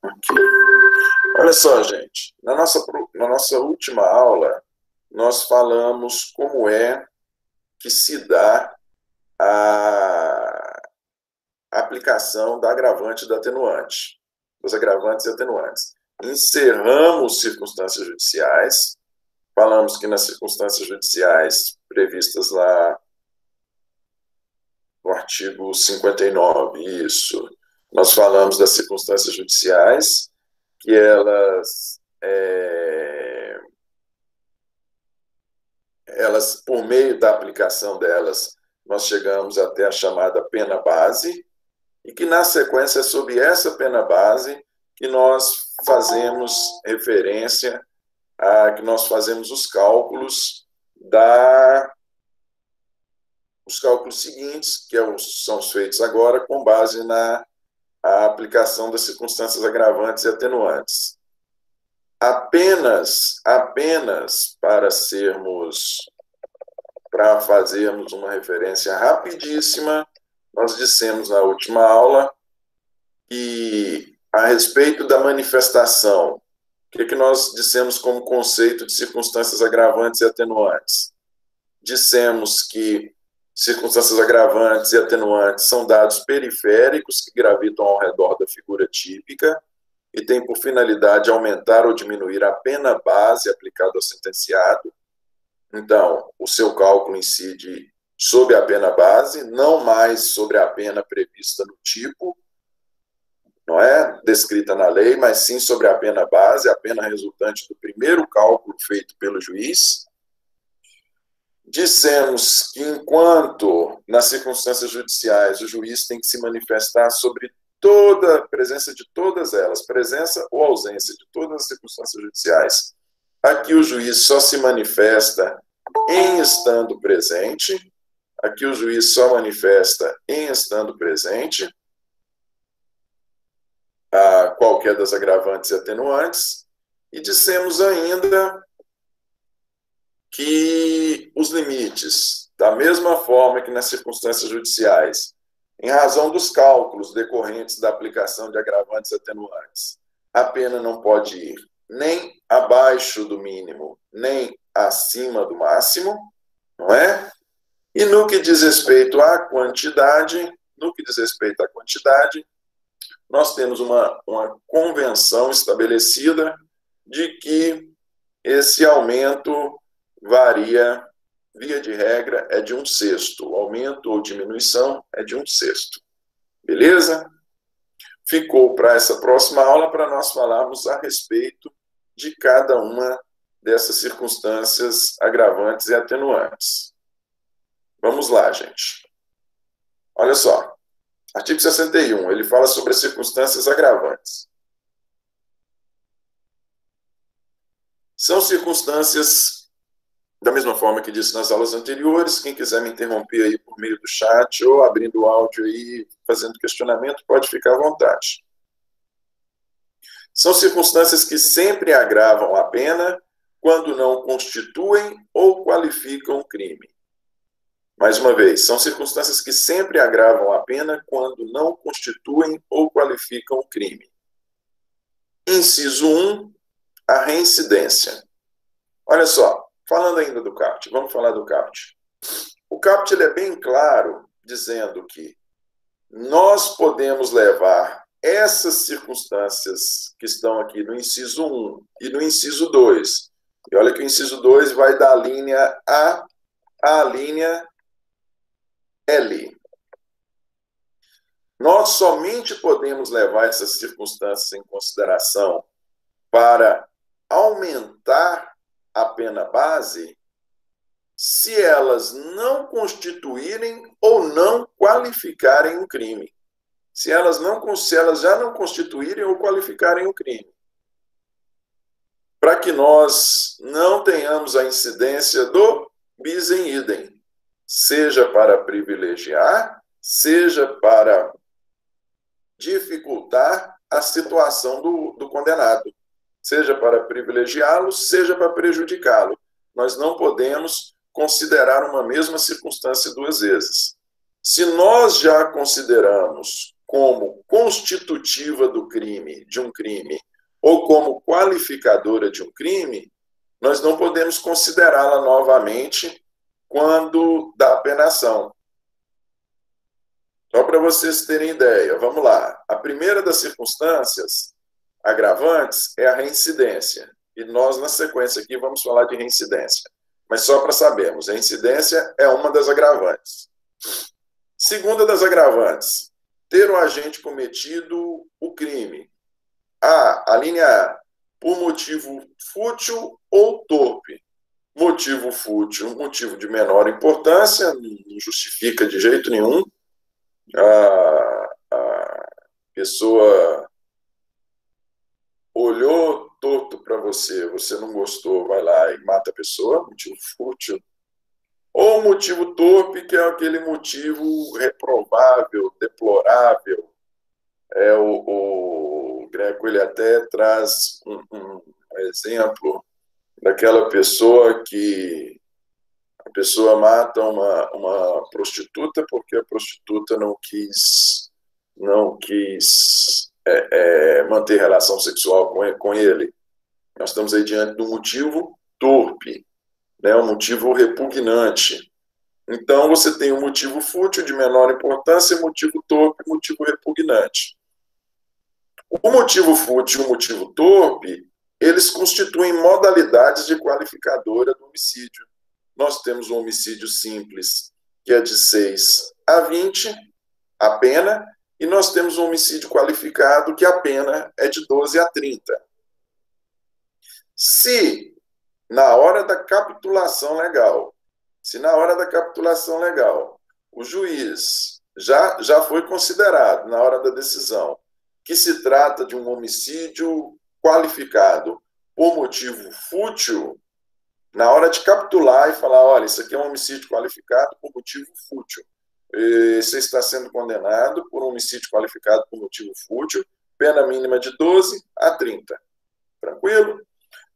Aqui. Olha só, gente, na nossa última aula, nós falamos como é que se dá a aplicação da agravante e da atenuante, dos agravantes e atenuantes. Encerramos circunstâncias judiciais, falamos que nas circunstâncias judiciais previstas lá no artigo 59, isso, nós falamos das circunstâncias judiciais, que elas, por meio da aplicação delas, nós chegamos até a chamada pena base, e que, na sequência, é sobre essa pena base que nós fazemos referência que nós fazemos os cálculos os cálculos seguintes, que são os feitos agora, com base na aplicação das circunstâncias agravantes e atenuantes. Apenas para fazermos uma referência rapidíssima, nós dissemos na última aula que, a respeito da manifestação, o que nós dissemos como conceito de circunstâncias agravantes e atenuantes? Dissemos que circunstâncias agravantes e atenuantes são dados periféricos que gravitam ao redor da figura típica e têm por finalidade aumentar ou diminuir a pena base aplicada ao sentenciado. Então, o seu cálculo incide sobre a pena base, não mais sobre a pena prevista no tipo, não é descrita na lei, mas sim sobre a pena base, a pena resultante do primeiro cálculo feito pelo juiz. Dissemos que, enquanto nas circunstâncias judiciais o juiz tem que se manifestar sobre toda a presença de todas elas, presença ou ausência de todas as circunstâncias judiciais, aqui o juiz só se manifesta em estando presente, aqui o juiz só manifesta em estando presente a qualquer das agravantes e atenuantes, e dissemos ainda que os limites, da mesma forma que nas circunstâncias judiciais, em razão dos cálculos decorrentes da aplicação de agravantes e atenuantes, a pena não pode ir nem abaixo do mínimo, nem acima do máximo, não é? E no que diz respeito à quantidade, nós temos uma convenção estabelecida de que esse aumento varia, via de regra, é de 1/6. O aumento ou diminuição é de 1/6. Beleza? Ficou para essa próxima aula para nós falarmos a respeito de cada uma dessas circunstâncias agravantes e atenuantes. Vamos lá, gente. Olha só. Artigo 61, ele fala sobre as circunstâncias agravantes. São circunstâncias, da mesma forma que disse nas aulas anteriores, quem quiser me interromper aí por meio do chat ou abrindo o áudio aí, fazendo questionamento, pode ficar à vontade. São circunstâncias que sempre agravam a pena quando não constituem ou qualificam crime. Mais uma vez, são circunstâncias que sempre agravam a pena quando não constituem ou qualificam o crime. Inciso 1, a reincidência. Olha só, falando ainda do CAPT, vamos falar do CAPT. O CAPT ele é bem claro, dizendo que nós podemos levar essas circunstâncias que estão aqui no inciso 1 e no inciso 2. E olha que o inciso 2 vai da linha A à linha L. Nós somente podemos levar essas circunstâncias em consideração para aumentar a pena base se elas não constituírem ou não qualificarem um crime. Se elas já não constituírem ou qualificarem o crime. Para que nós não tenhamos a incidência do bis in idem, seja para privilegiar, seja para dificultar a situação do condenado, seja para privilegiá-lo, seja para prejudicá-lo. Nós não podemos considerar uma mesma circunstância duas vezes. Se nós já consideramos como constitutiva do crime, de um crime, ou como qualificadora de um crime, nós não podemos considerá-la novamente quando dá penação. Só para vocês terem ideia, vamos lá. A primeira das circunstâncias agravantes é a reincidência. E nós, na sequência aqui, vamos falar de reincidência. Mas só para sabermos, a reincidência é uma das agravantes. Segunda das agravantes, ter o agente cometido o crime. A linha A, por motivo fútil ou torpe. Motivo fútil, motivo de menor importância, não justifica de jeito nenhum. A pessoa olhou torto para você, você não gostou, vai lá e mata a pessoa, motivo fútil. Ou motivo torpe, que é aquele motivo reprovável, deplorável. O Greco ele até traz um exemplo daquela pessoa que a pessoa mata uma prostituta porque a prostituta não quis manter relação sexual com ele. Nós estamos aí diante do motivo torpe, né, um motivo repugnante. Então, você tem um motivo fútil de menor importância, motivo torpe, motivo repugnante. O motivo fútil e o motivo torpe, eles constituem modalidades de qualificadora do homicídio. Nós temos um homicídio simples, que é de 6 a 20, a pena, e nós temos um homicídio qualificado, que a pena é de 12 a 30. Se na hora da capitulação legal, o juiz já foi considerado, na hora da decisão, que se trata de um homicídio qualificado por motivo fútil, na hora de capitular e falar, olha, isso aqui é um homicídio qualificado por motivo fútil. Você está sendo condenado por um homicídio qualificado por motivo fútil, pena mínima de 12 a 30. Tranquilo?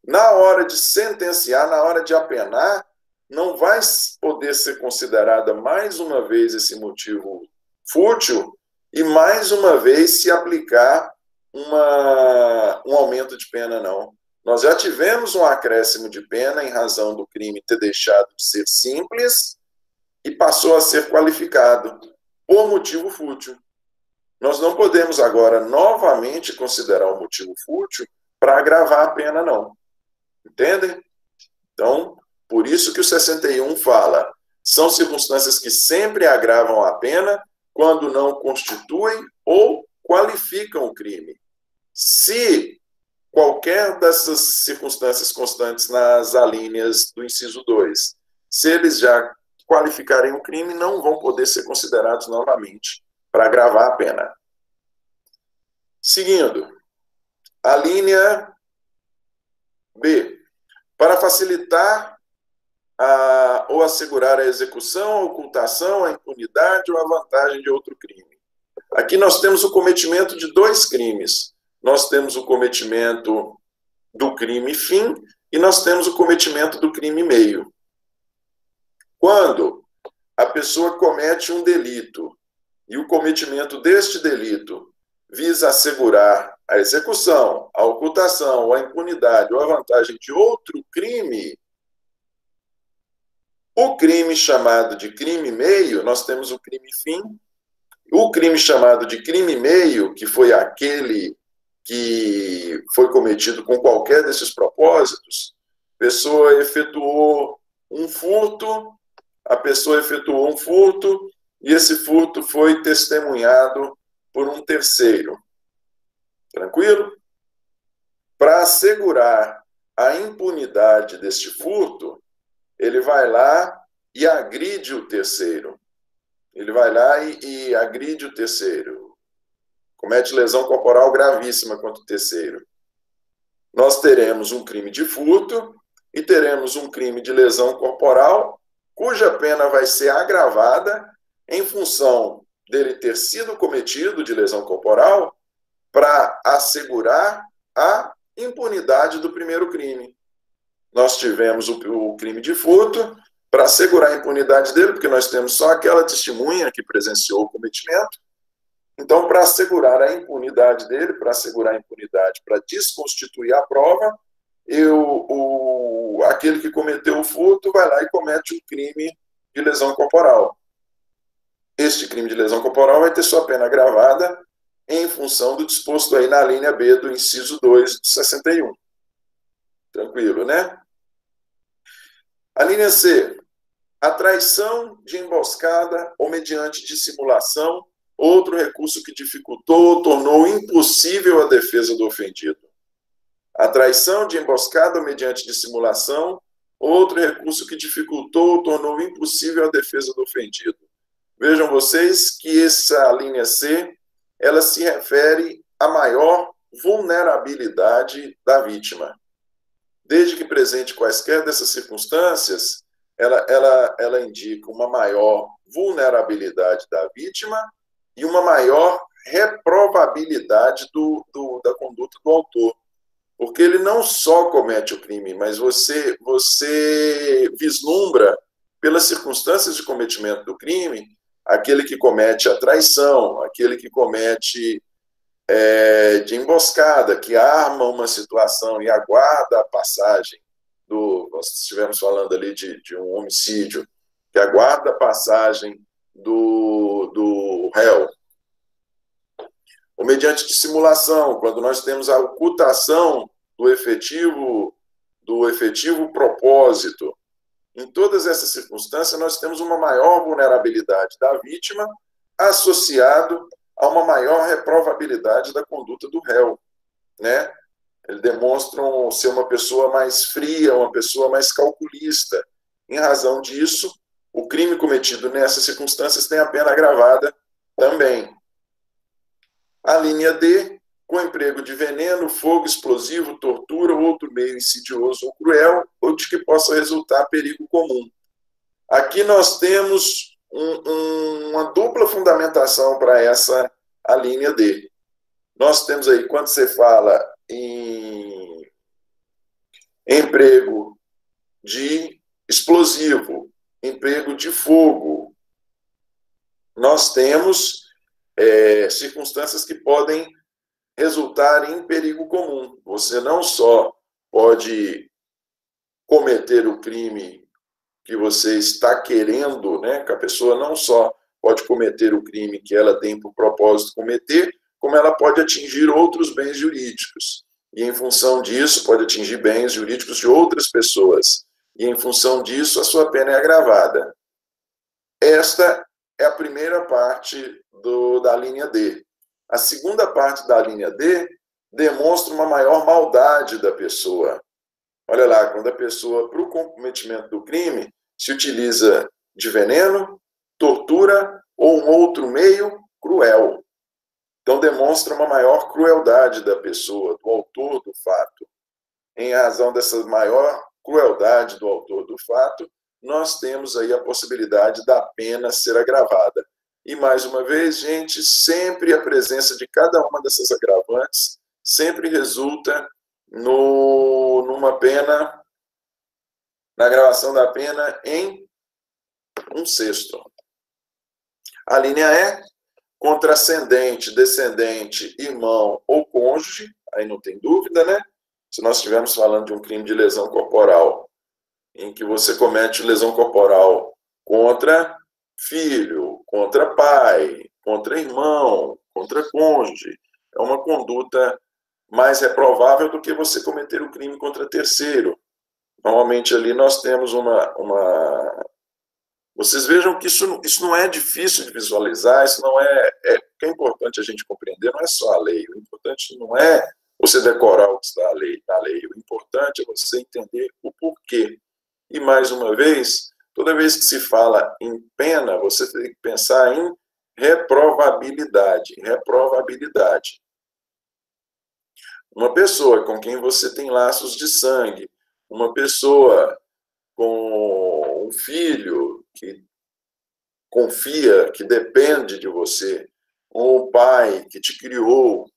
Na hora de sentenciar, na hora de apenar, não vai poder ser considerada mais uma vez esse motivo fútil e mais uma vez se aplicar um aumento de pena, não. Nós já tivemos um acréscimo de pena em razão do crime ter deixado de ser simples e passou a ser qualificado por motivo fútil. Nós não podemos agora novamente considerar o motivo fútil para agravar a pena, não. Entendem? Então, por isso que o 61 fala, são circunstâncias que sempre agravam a pena quando não constituem ou qualificam o crime. Se qualquer dessas circunstâncias constantes nas alíneas do inciso 2, se eles já qualificarem o crime, não vão poder ser considerados novamente para agravar a pena. Seguindo, a linha B. Para facilitar ou assegurar a execução, a ocultação, a impunidade ou a vantagem de outro crime. Aqui nós temos o cometimento de 2 crimes. Nós temos o cometimento do crime fim e nós temos o cometimento do crime meio. Quando a pessoa comete um delito e o cometimento deste delito visa assegurar a execução, a ocultação, a impunidade ou a vantagem de outro crime, o crime chamado de crime meio, nós temos o crime fim, o crime chamado de crime meio, que foi aquele que foi cometido com qualquer desses propósitos, a pessoa efetuou um furto e esse furto foi testemunhado por um terceiro. Tranquilo? Para assegurar a impunidade deste furto, ele vai lá e agride o terceiro. Ele vai lá e agride o terceiro. Comete lesão corporal gravíssima contra o terceiro. Nós teremos um crime de furto e teremos um crime de lesão corporal, cuja pena vai ser agravada em função dele ter sido cometido de lesão corporal para assegurar a impunidade do primeiro crime. Nós tivemos o crime de furto para assegurar a impunidade dele, porque nós temos só aquela testemunha que presenciou o cometimento, Então, para assegurar a impunidade dele, para assegurar a impunidade, para desconstituir a prova, aquele que cometeu o furto vai lá e comete um crime de lesão corporal. Este crime de lesão corporal vai ter sua pena agravada em função do disposto aí na linha B do inciso 2 de 61. Tranquilo, né? A linha C, a traição de emboscada ou mediante dissimulação, outro recurso que dificultou ou tornou impossível a defesa do ofendido. A traição de emboscada ou mediante dissimulação, outro recurso que dificultou ou tornou impossível a defesa do ofendido. Vejam vocês que essa linha C, ela se refere à maior vulnerabilidade da vítima. Desde que presente quaisquer dessas circunstâncias, ela indica uma maior vulnerabilidade da vítima e uma maior reprovabilidade da conduta do autor. Porque ele não só comete o crime, mas você vislumbra, pelas circunstâncias de cometimento do crime, aquele que comete a traição, aquele que comete de emboscada, que arma uma situação e aguarda a passagem nós estivemos falando ali de um homicídio, que aguarda a passagem do réu. Ou mediante dissimulação, quando nós temos a ocultação do efetivo propósito. Em todas essas circunstâncias, nós temos uma maior vulnerabilidade da vítima associado a uma maior reprovabilidade da conduta do réu, né? Eles demonstram ser uma pessoa mais fria, uma pessoa mais calculista. Em razão disso, o crime cometido nessas circunstâncias tem a pena agravada também. A linha D, com emprego de veneno, fogo explosivo, tortura ou outro meio insidioso ou cruel, ou de que possa resultar perigo comum. Aqui nós temos uma dupla fundamentação para a linha D. Nós temos aí, quando você fala em emprego de explosivo, emprego de fogo, nós temos circunstâncias que podem resultar em perigo comum. Você não só pode cometer o crime que você está querendo, né, que a pessoa não só pode cometer o crime que ela tem por propósito cometer, como ela pode atingir outros bens jurídicos. E, em função disso, pode atingir bens jurídicos de outras pessoas. E, em função disso, a sua pena é agravada. Esta é a primeira parte da linha D. A segunda parte da linha D demonstra uma maior maldade da pessoa. Olha lá, quando a pessoa, para o cometimento do crime, se utiliza de veneno, tortura ou um outro meio cruel. Então, demonstra uma maior crueldade da pessoa, do autor do fato. Em razão dessa maior crueldade do autor do fato, nós temos aí a possibilidade da pena ser agravada. E, mais uma vez, gente, sempre a presença de cada uma dessas agravantes sempre resulta numa pena, na agravação da pena em 1/6. A linha E, contra ascendente, descendente, irmão ou cônjuge, aí não tem dúvida, né? Se nós estivermos falando de um crime de lesão corporal, em que você comete lesão corporal contra filho, contra pai, contra irmão, contra cônjuge, é uma conduta mais reprovável do que você cometer o crime contra terceiro. Normalmente ali nós temos Vocês vejam que isso não é difícil de visualizar, isso não o que é importante a gente compreender, não é só a lei, o importante não é você decorar o que está na lei, o importante é você entender o porquê. E, mais uma vez, toda vez que se fala em pena, você tem que pensar em reprovabilidade. Uma pessoa com quem você tem laços de sangue, uma pessoa com um filho que confia, que depende de você, ou um pai que te criou,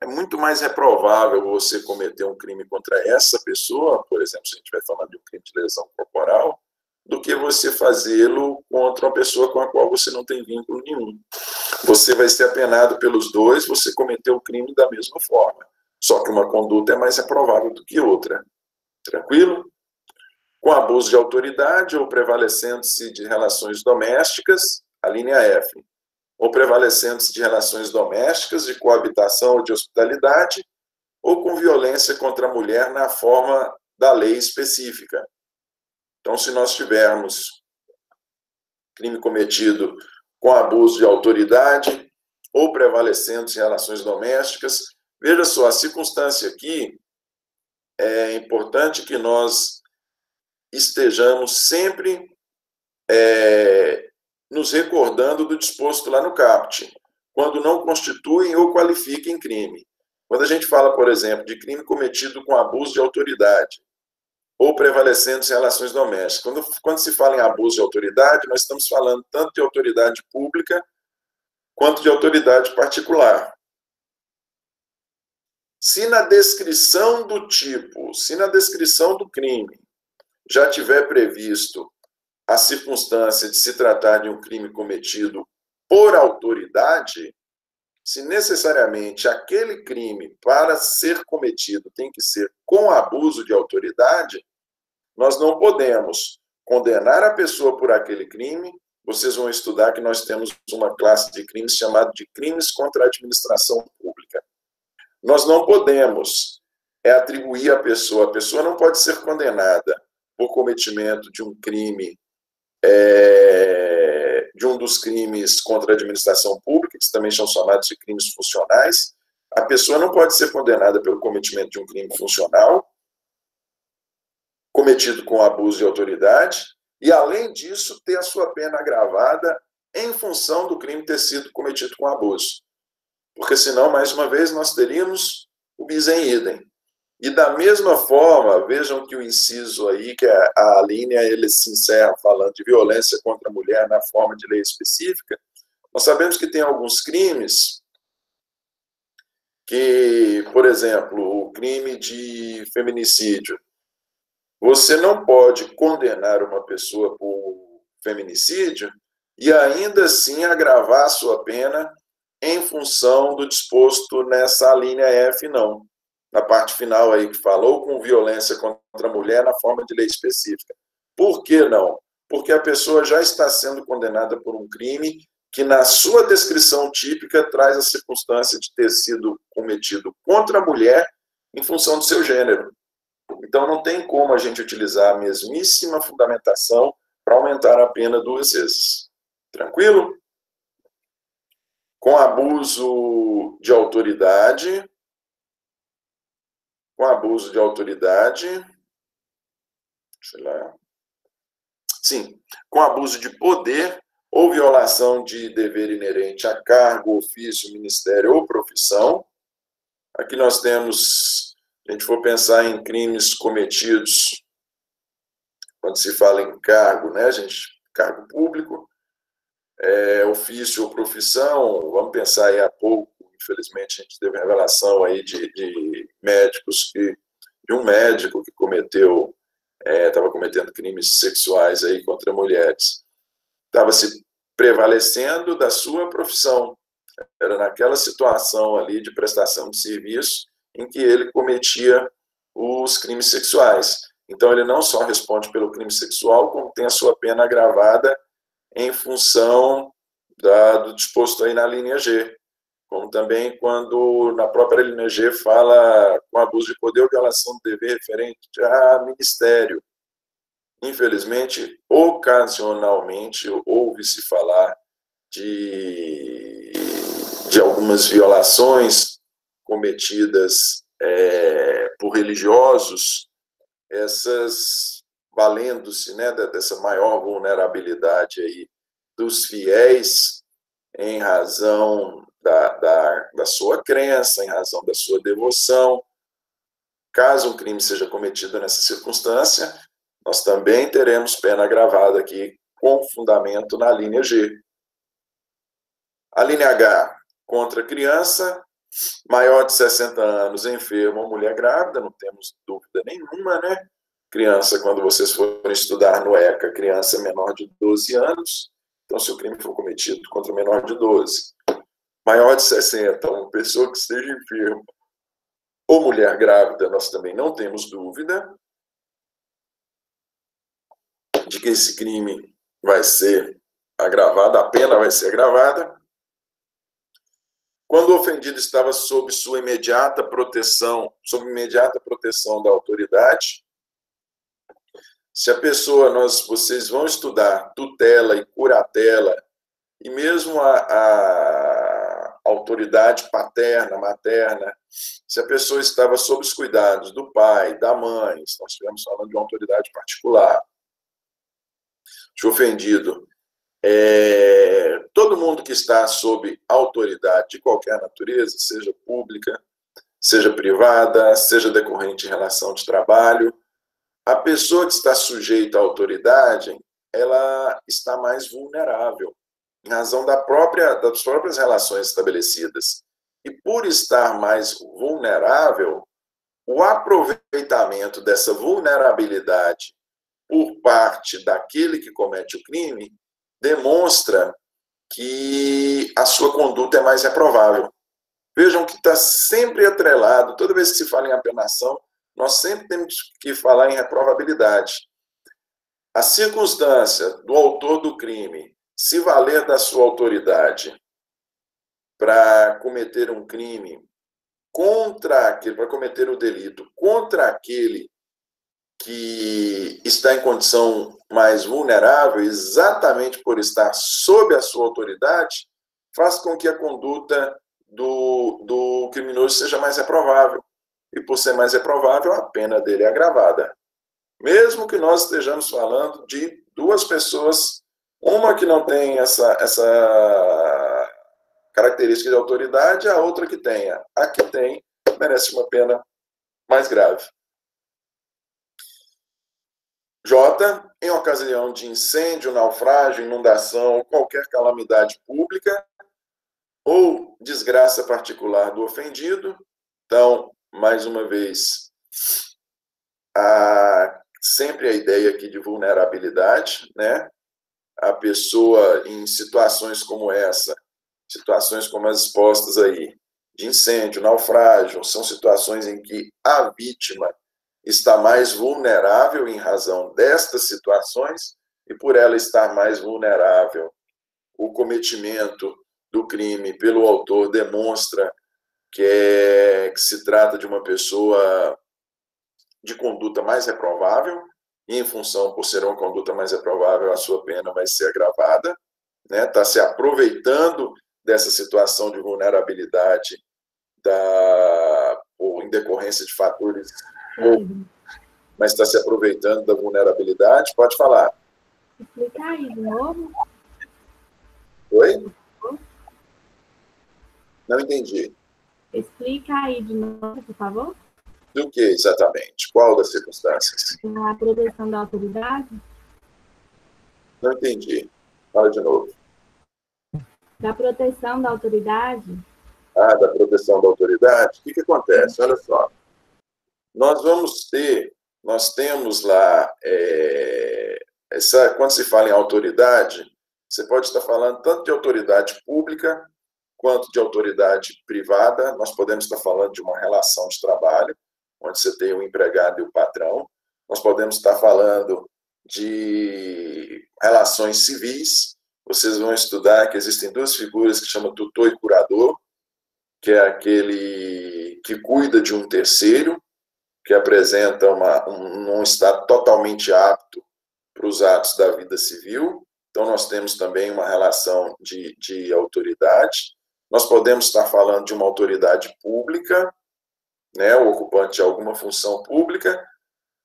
é muito mais reprovável você cometer um crime contra essa pessoa, por exemplo, se a gente estiver falando de um crime de lesão corporal, do que você fazê-lo contra uma pessoa com a qual você não tem vínculo nenhum. você vai ser apenado pelos dois, você cometeu o crime da mesma forma. Só que uma conduta é mais reprovável do que outra. Tranquilo? Com abuso de autoridade ou prevalecendo-se de relações domésticas, a linha F. Ou prevalecendo-se de relações domésticas, de coabitação ou de hospitalidade, ou com violência contra a mulher na forma da lei específica. Então, se nós tivermos crime cometido com abuso de autoridade ou prevalecendo-se em relações domésticas, veja só, a circunstância aqui é importante que nós estejamos sempre nos recordando do disposto lá no caput, quando não constituem ou qualifiquem crime. Quando a gente fala, por exemplo, de crime cometido com abuso de autoridade ou prevalecendo em relações domésticas, quando se fala em abuso de autoridade, nós estamos falando tanto de autoridade pública quanto de autoridade particular. Se na descrição do tipo, se na descrição do crime já tiver previsto a circunstância de se tratar de um crime cometido por autoridade, se necessariamente aquele crime, para ser cometido, tem que ser com abuso de autoridade, nós não podemos condenar a pessoa por aquele crime. Vocês vão estudar que nós temos uma classe de crimes chamada de crimes contra a administração pública. Nós não podemos atribuir a pessoa não pode ser condenada por cometimento de um crime, de um dos crimes contra a administração pública, que também são chamados de crimes funcionais. A pessoa não pode ser condenada pelo cometimento de um crime funcional, cometido com abuso de autoridade, e, além disso, ter a sua pena agravada em função do crime ter sido cometido com abuso. Porque, senão, mais uma vez, nós teríamos o bis em idem. E, da mesma forma, vejam que o inciso aí, que a linha, ele se encerra falando de violência contra a mulher na forma de lei específica. Nós sabemos que tem alguns crimes que, por exemplo, o crime de feminicídio, você não pode condenar uma pessoa por feminicídio e ainda assim agravar a sua pena em função do disposto nessa linha F, não. Na parte final aí que falou, com violência contra a mulher na forma de lei específica. Por que não? Porque a pessoa já está sendo condenada por um crime que, na sua descrição típica, traz a circunstância de ter sido cometido contra a mulher em função do seu gênero. Então, não tem como a gente utilizar a mesmíssima fundamentação para aumentar a pena duas vezes. Tranquilo? Com abuso de autoridade, sei lá. Sim, com abuso de poder ou violação de dever inerente a cargo, ofício, ministério ou profissão. Aqui nós temos, se a gente for pensar em crimes cometidos, quando se fala em cargo, né, gente, cargo público, ofício ou profissão, vamos pensar aí há pouco, infelizmente a gente teve revelação aí de médicos, de um médico que estava cometendo crimes sexuais aí contra mulheres. Estava se prevalecendo da sua profissão. Era naquela situação ali de prestação de serviço em que ele cometia os crimes sexuais. Então, ele não só responde pelo crime sexual, como tem a sua pena agravada em função do disposto aí na linha G. Como também quando na própria linha G fala com abuso de poder ou violação do dever referente a ministério. Infelizmente, ocasionalmente, ouve-se falar de algumas violações cometidas por religiosos, essas valendo-se, né, dessa maior vulnerabilidade aí dos fiéis em razão da sua crença, em razão da sua devoção. Caso um crime seja cometido nessa circunstância, nós também teremos pena agravada aqui com fundamento na linha G. A linha H, contra criança, maior de 60 anos, enferma ou mulher grávida, não temos dúvida nenhuma, né? Criança, quando vocês forem estudar no ECA, criança menor de 12 anos, então se o crime for cometido contra o menor de 12, maior de 60, uma pessoa que esteja enferma, ou mulher grávida, nós também não temos dúvida de que esse crime vai ser agravado, a pena vai ser agravada. Quando o ofendido estava sob sua imediata proteção, da autoridade, se a pessoa, vocês vão estudar tutela e curatela, e mesmo a autoridade paterna, materna, se a pessoa estava sob os cuidados do pai, da mãe, nós estivemos falando de uma autoridade particular, de ofendido, todo mundo que está sob autoridade de qualquer natureza, seja pública, seja privada, seja decorrente de relação de trabalho, a pessoa que está sujeita à autoridade, ela está mais vulnerável, em razão das próprias relações estabelecidas. E por estar mais vulnerável, o aproveitamento dessa vulnerabilidade por parte daquele que comete o crime demonstra que a sua conduta é mais reprovável. Vejam que está sempre atrelado, toda vez que se fala em apenação, nós sempre temos que falar em reprovabilidade. A circunstância do autor do crime se valer da sua autoridade para cometer um crime para cometer o delito contra aquele que está em condição mais vulnerável, exatamente por estar sob a sua autoridade, faz com que a conduta do criminoso seja mais reprovável. E por ser mais reprovável, a pena dele é agravada. Mesmo que nós estejamos falando de duas pessoas, uma que não tem essa característica de autoridade, a outra que tenha. A que tem merece uma pena mais grave. J, em ocasião de incêndio, naufrágio, inundação, qualquer calamidade pública ou desgraça particular do ofendido. Então, mais uma vez, sempre a ideia aqui de vulnerabilidade, né? A pessoa em situações como essa, situações como as expostas aí, de incêndio, naufrágio, são situações em que a vítima está mais vulnerável em razão destas situações, e por ela estar mais vulnerável, o cometimento do crime pelo autor demonstra que se trata de uma pessoa de conduta mais reprovável, e em função, por ser uma conduta mais reprovável, a sua pena vai ser agravada, né? Está se aproveitando dessa situação de vulnerabilidade ou em decorrência de fatores, mas está se aproveitando da vulnerabilidade. Pode falar. Explica aí de novo. Oi? Não entendi. Explica aí de novo, por favor. Do que exatamente? Qual das circunstâncias? A proteção da autoridade. Não entendi. Fala de novo. Da proteção da autoridade. Da proteção da autoridade. O que acontece? Olha só. Nós temos lá, quando se fala em autoridade, você pode estar falando tanto de autoridade pública quanto de autoridade privada. Nós podemos estar falando de uma relação de trabalho, onde você tem o empregado e o patrão. Nós podemos estar falando de relações civis. Vocês vão estudar que existem duas figuras que chamam tutor e curador, que é aquele que cuida de um terceiro, que apresenta um estado totalmente apto para os atos da vida civil. Então, nós temos também uma relação de autoridade. Nós podemos estar falando de uma autoridade pública, né, o ocupante de alguma função pública.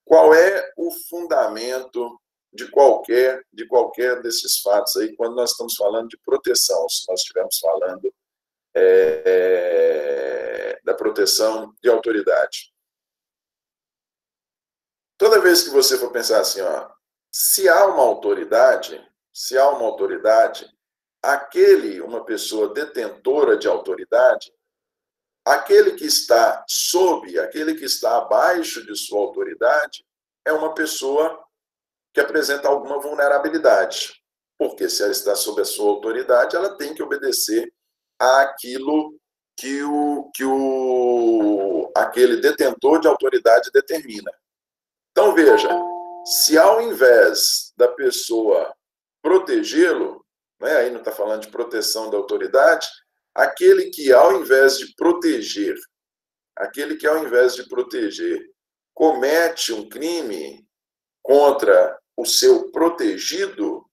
Qual é o fundamento de qualquer desses fatos aí, quando nós estamos falando de proteção, se nós estivermos falando da proteção de autoridade? Toda vez que você for pensar assim, se há uma autoridade, uma pessoa detentora de autoridade, aquele que está abaixo de sua autoridade é uma pessoa que apresenta alguma vulnerabilidade. Porque se ela está sob a sua autoridade, ela tem que obedecer àquilo que aquele detentor de autoridade determina. Então, veja, se ao invés da pessoa protegê-lo, né, aí não está falando de proteção da autoridade, aquele que ao invés de proteger, comete um crime contra o seu protegido,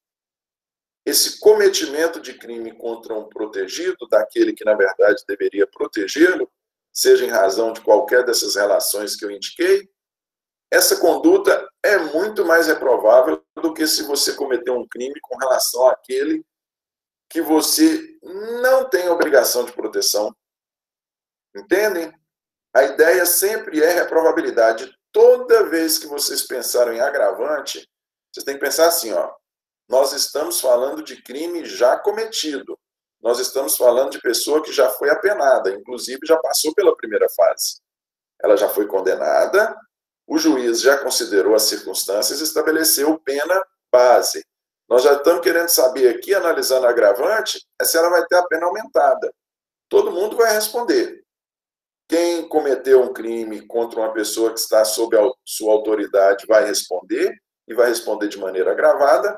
esse cometimento de crime contra um protegido, daquele que, na verdade, deveria protegê-lo, seja em razão de qualquer dessas relações que eu indiquei, essa conduta é muito mais reprovável do que se você cometeu um crime com relação àquele que você não tem obrigação de proteção. Entendem? A ideia sempre é reprovabilidade. Toda vez que vocês pensaram em agravante, vocês têm que pensar assim, ó, nós estamos falando de crime já cometido. Nós estamos falando de pessoa que já foi apenada, inclusive já passou pela primeira fase. Ela já foi condenada, o juiz já considerou as circunstâncias e estabeleceu pena base. Nós já estamos querendo saber aqui, analisando a agravante, se ela vai ter a pena aumentada. Todo mundo vai responder. Quem cometeu um crime contra uma pessoa que está sob a sua autoridade vai responder, e vai responder de maneira agravada.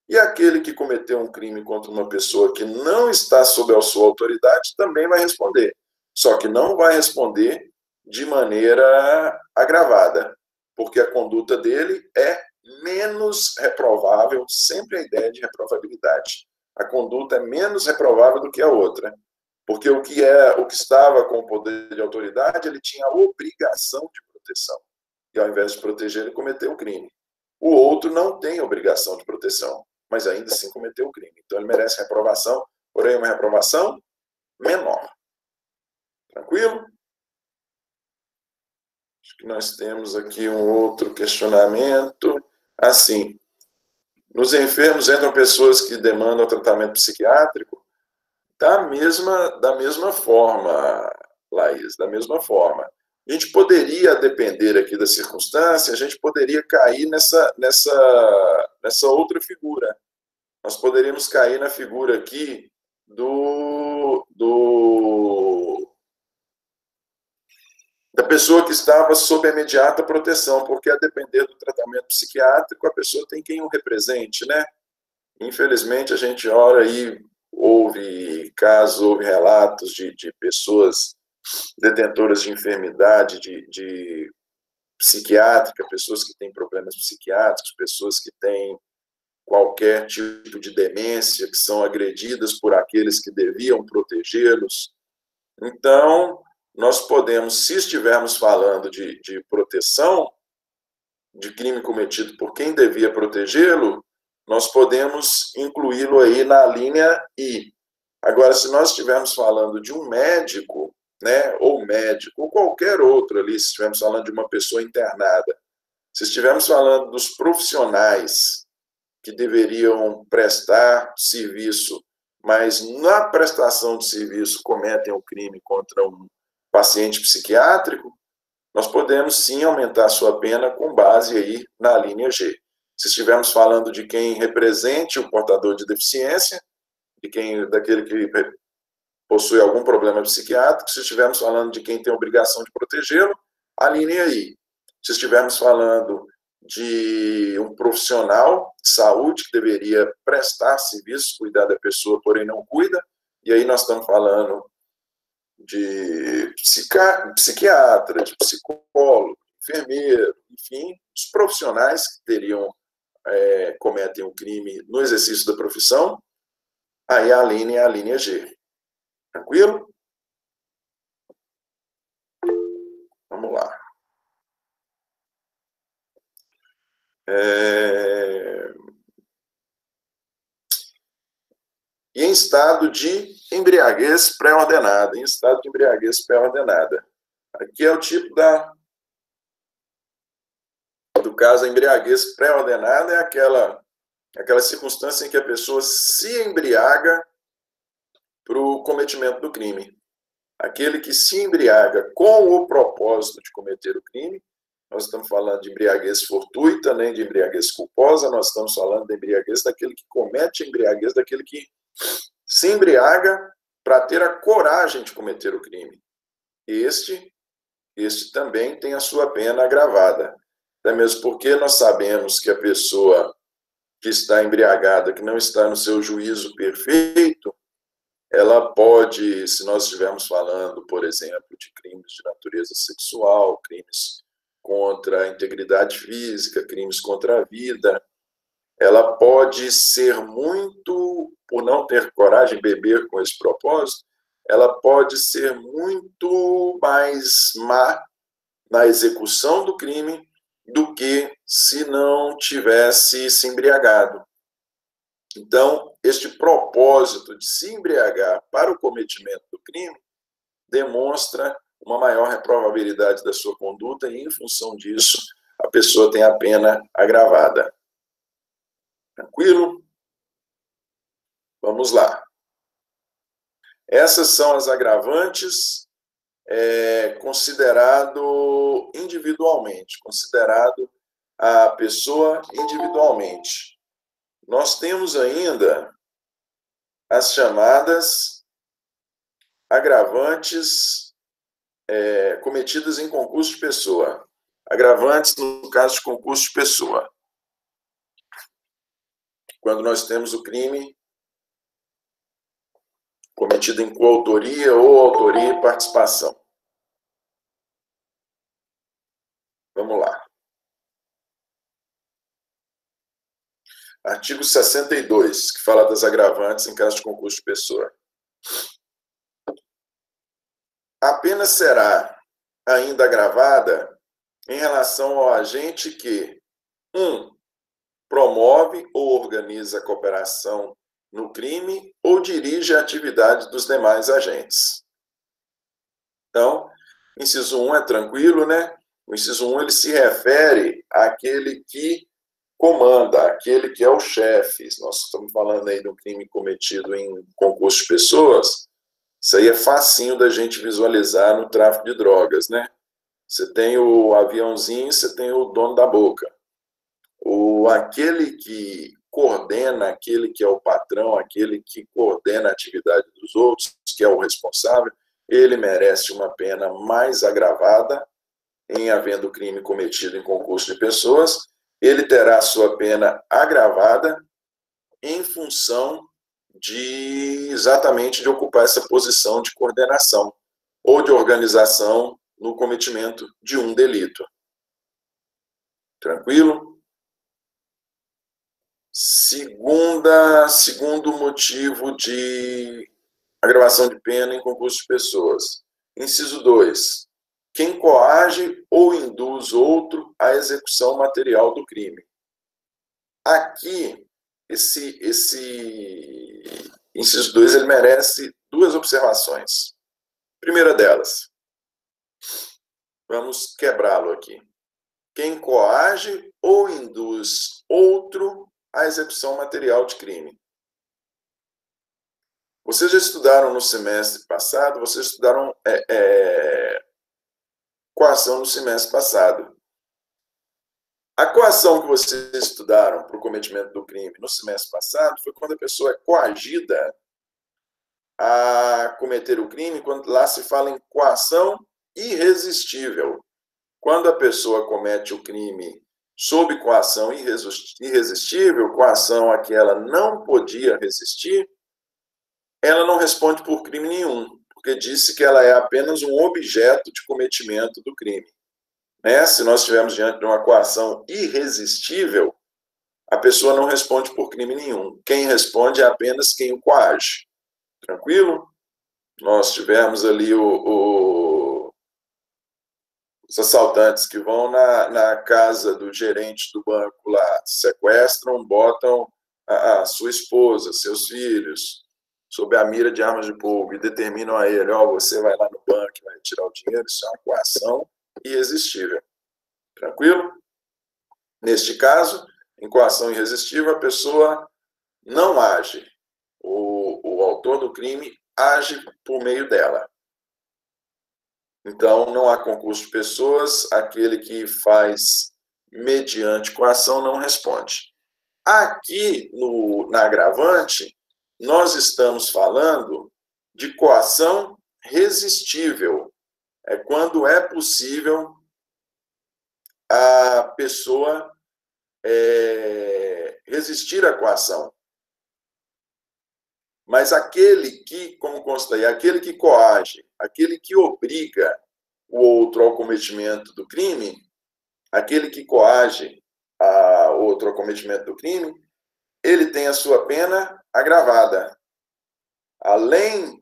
E aquele que cometeu um crime contra uma pessoa que não está sob a sua autoridade também vai responder. Só que não vai responder de maneira agravada, porque a conduta dele é menos reprovável, sempre a ideia de reprovabilidade. A conduta é menos reprovável do que a outra, porque o que estava com o poder de autoridade, ele tinha a obrigação de proteção, e ao invés de proteger, ele cometeu o crime. O outro não tem obrigação de proteção, mas ainda assim cometeu o crime. Então ele merece reprovação, porém uma reprovação menor. Tranquilo? Acho que nós temos aqui um outro questionamento. Assim, nos enfermos entram pessoas que demandam tratamento psiquiátrico? Da mesma forma, Laís, da mesma forma. A gente poderia, depender aqui da circunstância, a gente poderia cair nessa outra figura. Nós poderíamos cair na figura aqui da pessoa que estava sob imediata proteção, porque a depender do tratamento psiquiátrico, a pessoa tem quem o represente, né? Infelizmente, a gente ora aí, houve casos, houve relatos de pessoas detentoras de enfermidade de psiquiátrica, pessoas que têm problemas psiquiátricos, pessoas que têm qualquer tipo de demência, que são agredidas por aqueles que deviam protegê-los. Então, nós podemos, se estivermos falando de proteção, de crime cometido por quem devia protegê-lo, nós podemos incluí-lo aí na linha I. Agora, se nós estivermos falando de um médico, né, ou médico, ou qualquer outro ali, se estivermos falando de uma pessoa internada, se estivermos falando dos profissionais que deveriam prestar serviço, mas na prestação de serviço cometem o crime contra um paciente psiquiátrico, nós podemos sim aumentar a sua pena com base aí na linha G. Se estivermos falando de quem represente o portador de deficiência, daquele que possui algum problema psiquiátrico, se estivermos falando de quem tem a obrigação de protegê-lo, a linha I. Se estivermos falando de um profissional de saúde que deveria prestar serviços, cuidar da pessoa, porém não cuida, e aí nós estamos falando de psiquiatra, de psicólogo, enfermeiro, enfim, os profissionais que cometem um crime no exercício da profissão, aí a linha é a linha G. Tranquilo? Vamos lá. E em estado de embriaguez pré-ordenada. Em estado de embriaguez pré-ordenada. Aqui é o tipo do caso, a embriaguez pré-ordenada é aquela circunstância em que a pessoa se embriaga para o cometimento do crime. Aquele que se embriaga com o propósito de cometer o crime, nós estamos falando de embriaguez fortuita, nem de embriaguez culposa, nós estamos falando de embriaguez daquele que comete a embriaguez, daquele que se embriaga para ter a coragem de cometer o crime. Este também tem a sua pena agravada. Até mesmo porque nós sabemos que a pessoa que está embriagada, que não está no seu juízo perfeito, ela pode, se nós estivermos falando, por exemplo, de crimes de natureza sexual, crimes contra a integridade física, crimes contra a vida, ela pode ser muito, por não ter coragem de beber com esse propósito, ela pode ser muito mais má na execução do crime do que se não tivesse se embriagado. Então, este propósito de se embriagar para o cometimento do crime demonstra uma maior probabilidade da sua conduta e, em função disso, a pessoa tem a pena agravada. Tranquilo? Vamos lá. Essas são as agravantes considerado individualmente, considerado a pessoa individualmente. Nós temos ainda as chamadas agravantes cometidas em concurso de pessoa. Agravantes no caso de concurso de pessoa. Quando nós temos o crime cometido em coautoria ou autoria e participação. Vamos lá. Artigo 62, que fala das agravantes em caso de concurso de pessoa. A pena será ainda agravada em relação ao agente que 1. Promove ou organiza a cooperação no crime ou dirige a atividade dos demais agentes. Então, inciso 1 é tranquilo, né? O inciso 1 ele se refere àquele que comanda, aquele que é o chefe. Nós estamos falando aí de um crime cometido em concurso de pessoas. Isso aí é facinho da gente visualizar no tráfico de drogas, né? Você tem o aviãozinho, você tem o dono da boca. Aquele que coordena, aquele que é o patrão, aquele que coordena a atividade dos outros, que é o responsável, ele merece uma pena mais agravada em havendo crime cometido em concurso de pessoas. Ele terá a sua pena agravada em função exatamente de ocupar essa posição de coordenação ou de organização no cometimento de um delito. Tranquilo? Segundo motivo de agravação de pena em concurso de pessoas. Inciso 2. Quem coage ou induz outro à execução material do crime. Aqui, esse inciso 2 ele merece duas observações. Primeira delas, vamos quebrá-lo aqui. Quem coage ou induz outro à execução material de crime. Vocês já estudaram no semestre passado, vocês estudaram coação no semestre passado. A coação que vocês estudaram para o cometimento do crime no semestre passado foi quando a pessoa é coagida a cometer o crime, quando lá se fala em coação irresistível. Quando a pessoa comete o crime sob coação irresistível, coação a que ela não podia resistir, ela não responde por crime nenhum, porque disse que ela é apenas um objeto de cometimento do crime. Né? Se nós estivermos diante de uma coação irresistível, a pessoa não responde por crime nenhum. Quem responde é apenas quem o coage. Tranquilo? Nós tivemos ali os assaltantes que vão na casa do gerente do banco lá, sequestram, botam a sua esposa, seus filhos, sob a mira de armas de fogo e determinam a ele, você vai lá no banco e vai retirar o dinheiro. Isso é uma coação irresistível. Tranquilo? Neste caso, em coação irresistível, a pessoa não age. O autor do crime age por meio dela. Então, não há concurso de pessoas, aquele que faz mediante coação não responde. Aqui, na agravante, nós estamos falando de coação resistível. É quando é possível a pessoa resistir à coação. Mas aquele que, como consta aí, aquele que coage, aquele que obriga o outro ao cometimento do crime, aquele que coage a outro ao cometimento do crime, ele tem a sua pena agravada. Além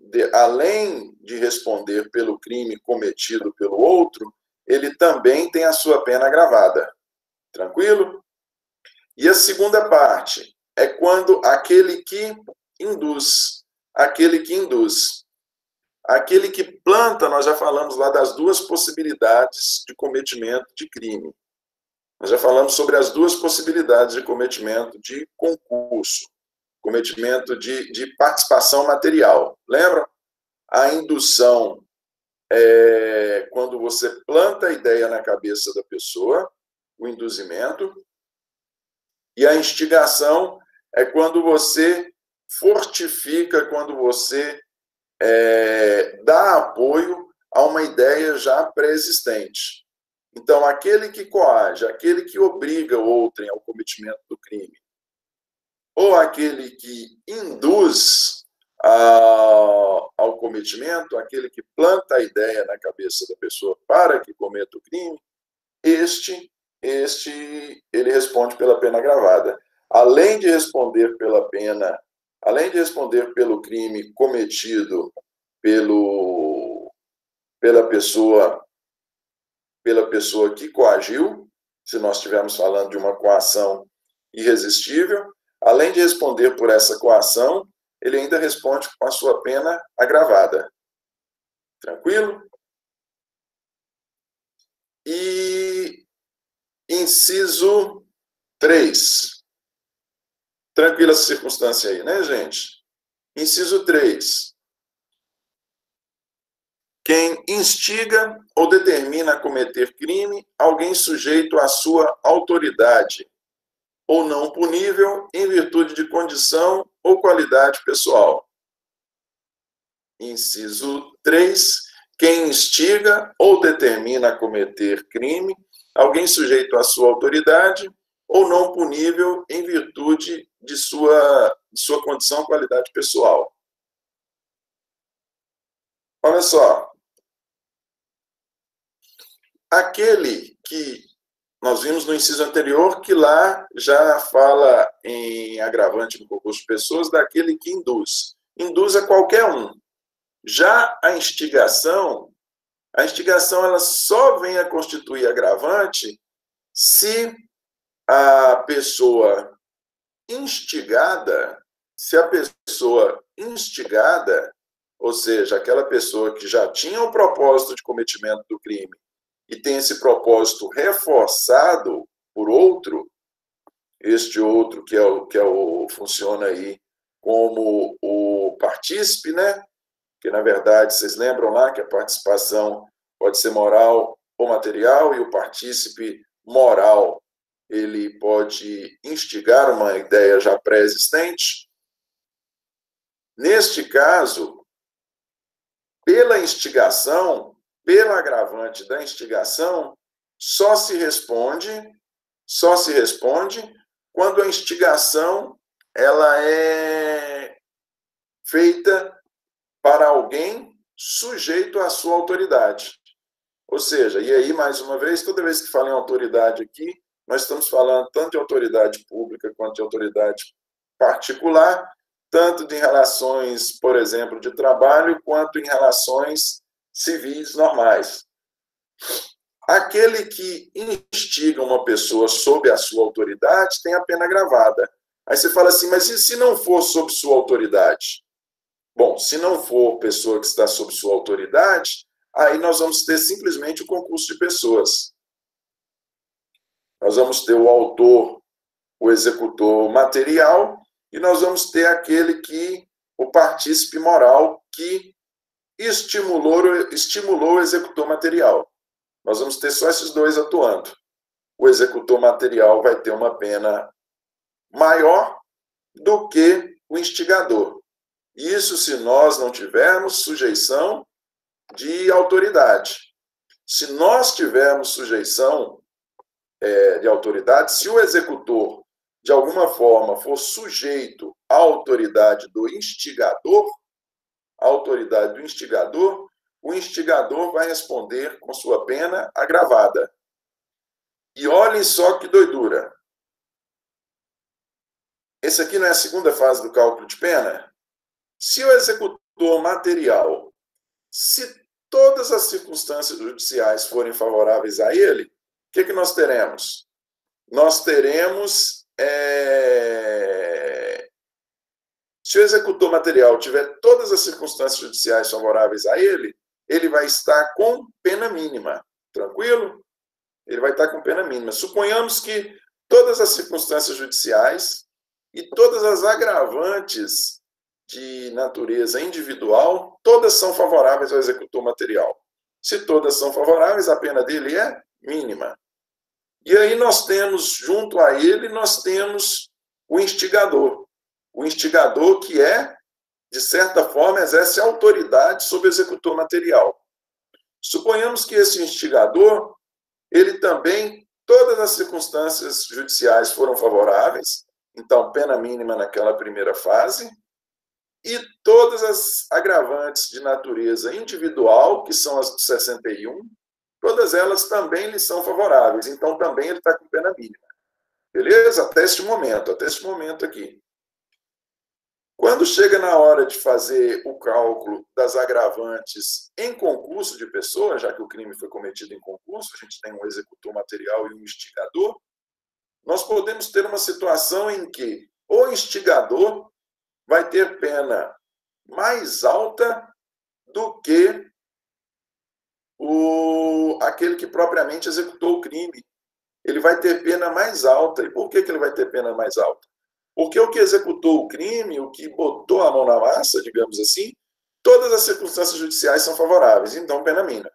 de responder pelo crime cometido pelo outro, ele também tem a sua pena agravada. Tranquilo? E a segunda parte é quando aquele que induz, aquele que planta, nós já falamos lá das duas possibilidades de cometimento de crime. Nós já falamos sobre as duas possibilidades de cometimento de concurso, cometimento de participação material. Lembra? A indução é quando você planta a ideia na cabeça da pessoa, o induzimento, e a instigação é quando você fortifica, quando você dá apoio a uma ideia já pré-existente. Então, aquele que coage, aquele que obriga o outrem ao cometimento do crime, ou aquele que induz ao cometimento, aquele que planta a ideia na cabeça da pessoa para que cometa o crime, este ele responde pela pena agravada. Além de responder pela pena, além de responder pelo crime cometido pela pessoa que coagiu, se nós estivermos falando de uma coação irresistível, além de responder por essa coação, ele ainda responde com a sua pena agravada. Tranquilo? E inciso 3. Tranquila essa circunstância aí, né, gente? Inciso 3. Quem instiga ou determina a cometer crime, alguém sujeito à sua autoridade, ou não punível em virtude de condição ou qualidade pessoal. Inciso 3. Quem instiga ou determina a cometer crime, alguém sujeito à sua autoridade, ou não punível em virtude de sua condição ou qualidade pessoal. Olha só. Aquele que nós vimos no inciso anterior, que lá já fala em agravante no concurso de pessoas, daquele que induz. Induz a qualquer um. Já a instigação ela só vem a constituir agravante se a pessoa instigada, ou seja, aquela pessoa que já tinha o propósito de cometimento do crime e tem esse propósito reforçado por outro, este outro funciona aí como o partícipe, né? Que, na verdade, vocês lembram lá que a participação pode ser moral ou material, e o partícipe moral, ele pode instigar uma ideia já pré-existente. Neste caso, pela instigação, pela agravante da instigação, só se responde quando a instigação ela é feita para alguém sujeito à sua autoridade. Ou seja, e aí, mais uma vez, toda vez que falo em autoridade aqui, nós estamos falando tanto de autoridade pública quanto de autoridade particular, tanto de relações, por exemplo, de trabalho, quanto em relações civis normais. Aquele que instiga uma pessoa sob a sua autoridade tem a pena agravada. Aí você fala assim, mas e se não for sob sua autoridade? Bom, se não for pessoa que está sob sua autoridade, aí nós vamos ter simplesmente o concurso de pessoas. Nós vamos ter o autor, o executor material, e nós vamos ter o partícipe moral que estimulou o executor material. Nós vamos ter só esses dois atuando. O executor material vai ter uma pena maior do que o instigador. Isso se nós não tivermos sujeição de autoridade. Se nós tivermos sujeição de autoridade, se o executor, de alguma forma, for sujeito à autoridade do instigador, o instigador vai responder com sua pena agravada. E olhem só que doidura. Esse aqui não é a segunda fase do cálculo de pena? Se o executor material, se todas as circunstâncias judiciais forem favoráveis a ele, o que nós teremos? Nós teremos... Se o executor material tiver todas as circunstâncias judiciais favoráveis a ele, ele vai estar com pena mínima. Tranquilo? Ele vai estar com pena mínima. Suponhamos que todas as circunstâncias judiciais e todas as agravantes de natureza individual, todas são favoráveis ao executor material. Se todas são favoráveis, a pena dele é mínima. E aí nós temos, junto a ele, nós temos o instigador. O instigador que de certa forma, exerce autoridade sobre o executor material. Suponhamos que esse instigador, ele também, todas as circunstâncias judiciais foram favoráveis, então pena mínima naquela primeira fase, e todas as agravantes de natureza individual, que são as do 61, todas elas também lhe são favoráveis, então também ele está com pena mínima. Beleza? Até este momento aqui. Quando chega na hora de fazer o cálculo das agravantes em concurso de pessoa, já que o crime foi cometido em concurso, a gente tem um executor material e um instigador, nós podemos ter uma situação em que o instigador vai ter pena mais alta do que aquele que propriamente executou o crime. Ele vai ter pena mais alta. E por que ele vai ter pena mais alta? Porque o que executou o crime, o que botou a mão na massa, digamos assim, todas as circunstâncias judiciais são favoráveis, então pena mínima.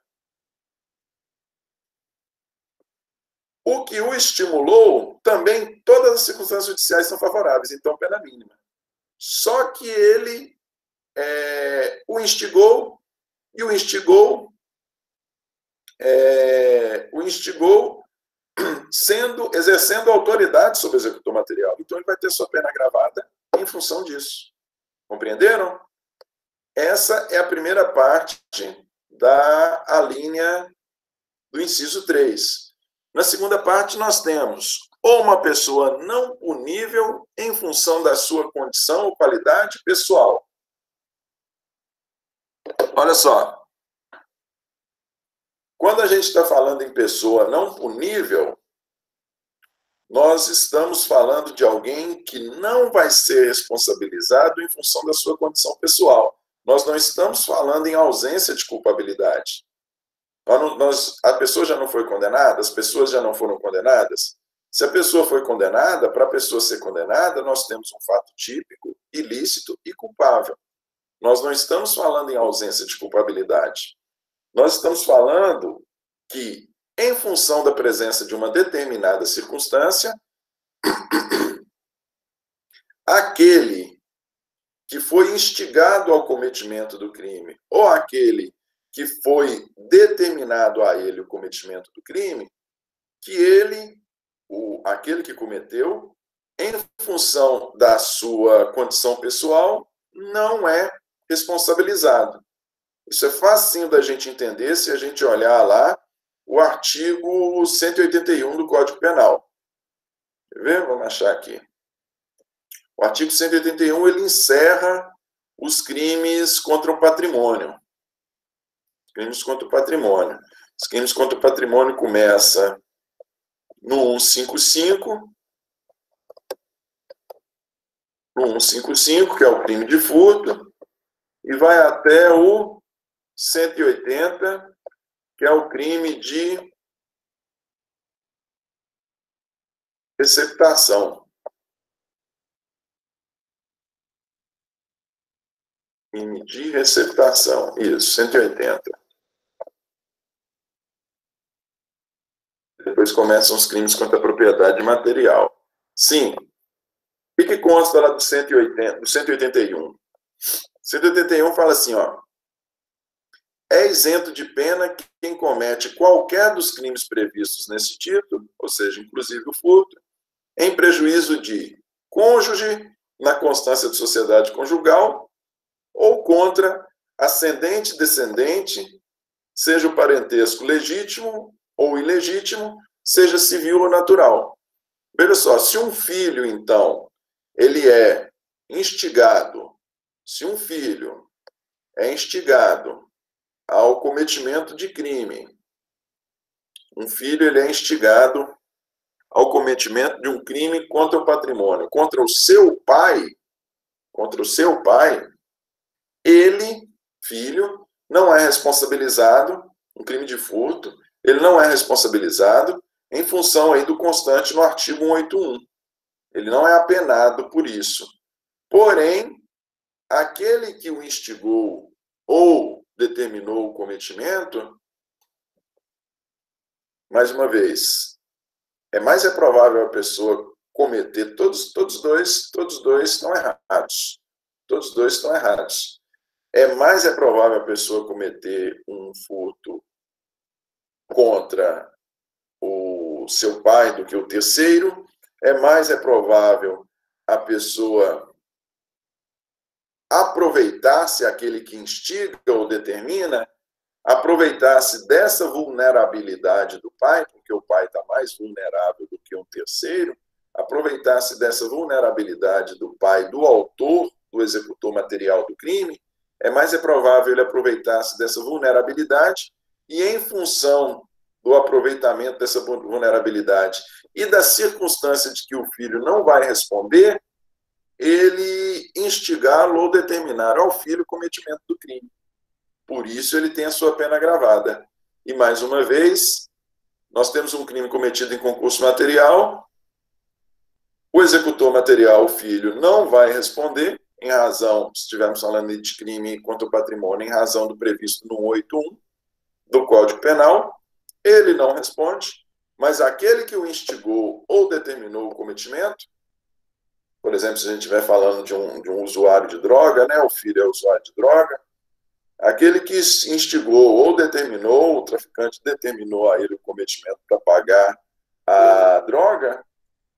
O que o estimulou, também todas as circunstâncias judiciais são favoráveis, então pena mínima. Só que ele o instigou, e o instigou exercendo autoridade sobre o executor material. Então, ele vai ter sua pena agravada em função disso. Compreenderam? Essa é a primeira parte da linha do inciso 3. Na segunda parte, nós temos ou uma pessoa não punível em função da sua condição ou qualidade pessoal. Olha só. Quando a gente está falando em pessoa não punível, nós estamos falando de alguém que não vai ser responsabilizado em função da sua condição pessoal. Nós não estamos falando em ausência de culpabilidade. A pessoa já não foi condenada? As pessoas já não foram condenadas? Se a pessoa foi condenada, para a pessoa ser condenada, nós temos um fato típico, ilícito e culpável. Nós não estamos falando em ausência de culpabilidade. Nós estamos falando que, em função da presença de uma determinada circunstância, aquele que foi instigado ao cometimento do crime ou aquele que foi determinado a ele o cometimento do crime, que aquele que cometeu, em função da sua condição pessoal, não é responsabilizado. Isso é facinho da gente entender se a gente olhar lá o artigo 181 do Código Penal. Quer ver? Vamos achar aqui. O artigo 181, ele encerra os crimes contra o patrimônio. Crimes contra o patrimônio. Os crimes contra o patrimônio começam no 155, que é o crime de furto, e vai até o 180, que é o crime de receptação. Crime de receptação, isso, 180. Depois começam os crimes contra a propriedade material. Sim. O que consta lá do 181? 181 fala assim, ó, é isento de pena quem comete qualquer dos crimes previstos nesse título, ou seja, inclusive o furto, em prejuízo de cônjuge, na constância de sociedade conjugal, ou contra ascendente, descendente, seja o parentesco legítimo ou ilegítimo, seja civil ou natural. Veja só, se um filho, então, ele é instigado, se um filho é instigado ao cometimento de crime, um filho ele é instigado ao cometimento de um crime contra o patrimônio, contra o seu pai, ele, filho, não é responsabilizado, um crime de furto, ele não é responsabilizado em função aí do constante no artigo 181. Ele não é apenado por isso. Porém, aquele que o instigou ou determinou o cometimento, mais uma vez, é mais provável a pessoa cometer, todos dois estão errados. Todos dois estão errados. É mais provável a pessoa cometer um furto contra o seu pai do que o terceiro, é mais provável a pessoa aproveitar-se, aquele que instiga ou determina, aproveitar-se dessa vulnerabilidade do pai, porque o pai está mais vulnerável do que um terceiro, aproveitar-se dessa vulnerabilidade do pai, do autor, do executor material do crime, é mais provável ele aproveitar-se dessa vulnerabilidade e, em função do aproveitamento dessa vulnerabilidade e da circunstância de que o filho não vai responder, ele instigá-lo ou determinar ao filho o cometimento do crime. Por isso ele tem a sua pena agravada. E, mais uma vez, nós temos um crime cometido em concurso material, o executor material, o filho, não vai responder, em razão, se estivermos falando de crime contra o patrimônio, em razão do previsto no 181 do Código Penal, ele não responde, mas aquele que o instigou ou determinou o cometimento, por exemplo, se a gente estiver falando de um usuário de droga, né, o filho é usuário de droga, aquele que instigou ou determinou, o traficante determinou a ele o cometimento para pagar a droga,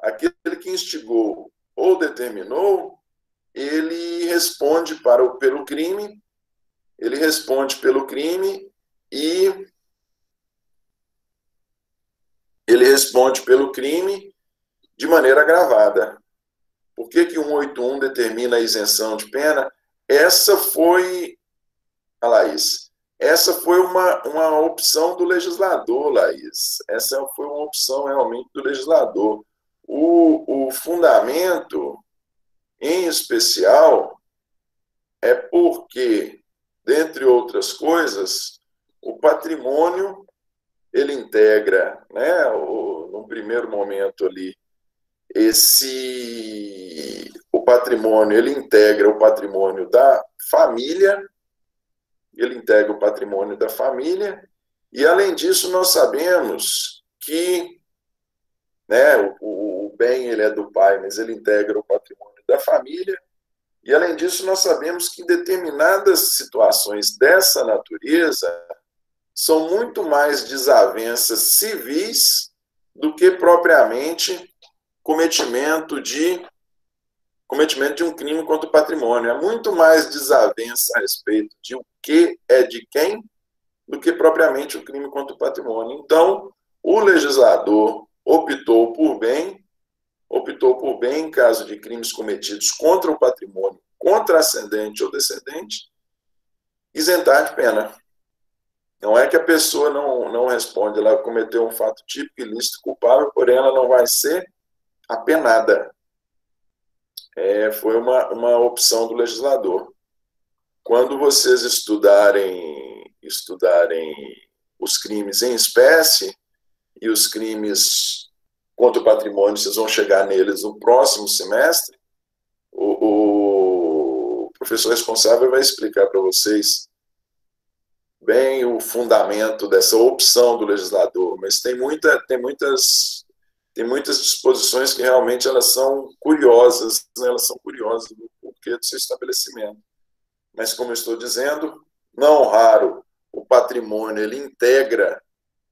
aquele que instigou ou determinou, ele responde pelo crime, de maneira agravada. Por que o 181 determina a isenção de pena? Essa foi, Laís, essa foi uma opção do legislador, Laís. Essa foi uma opção realmente do legislador. O fundamento, em especial, é porque, dentre outras coisas, o patrimônio, ele integra, né, num primeiro momento ali, o patrimônio, ele integra o patrimônio da família, e, além disso, nós sabemos que, né, o bem ele é do pai, mas ele integra o patrimônio da família, e, além disso, nós sabemos que determinadas situações dessa natureza são muito mais desavenças civis do que propriamente cometimento de um crime contra o patrimônio. É muito mais desavença a respeito de o que é de quem do que propriamente o crime contra o patrimônio. Então, o legislador optou por bem, em caso de crimes cometidos contra o patrimônio, contra ascendente ou descendente, isentar de pena. Não é que a pessoa não responde, ela cometeu um fato típico, ilícito, culpável, porém ela não vai ser apenada. Foi uma opção do legislador. Quando vocês estudarem os crimes em espécie e os crimes contra o patrimônio, vocês vão chegar neles no próximo semestre, o professor responsável vai explicar para vocês bem o fundamento dessa opção do legislador, mas tem muitas disposições que realmente elas são curiosas, né? Elas são curiosas do porquê do seu estabelecimento. mas como eu estou dizendo, não raro, o patrimônio ele integra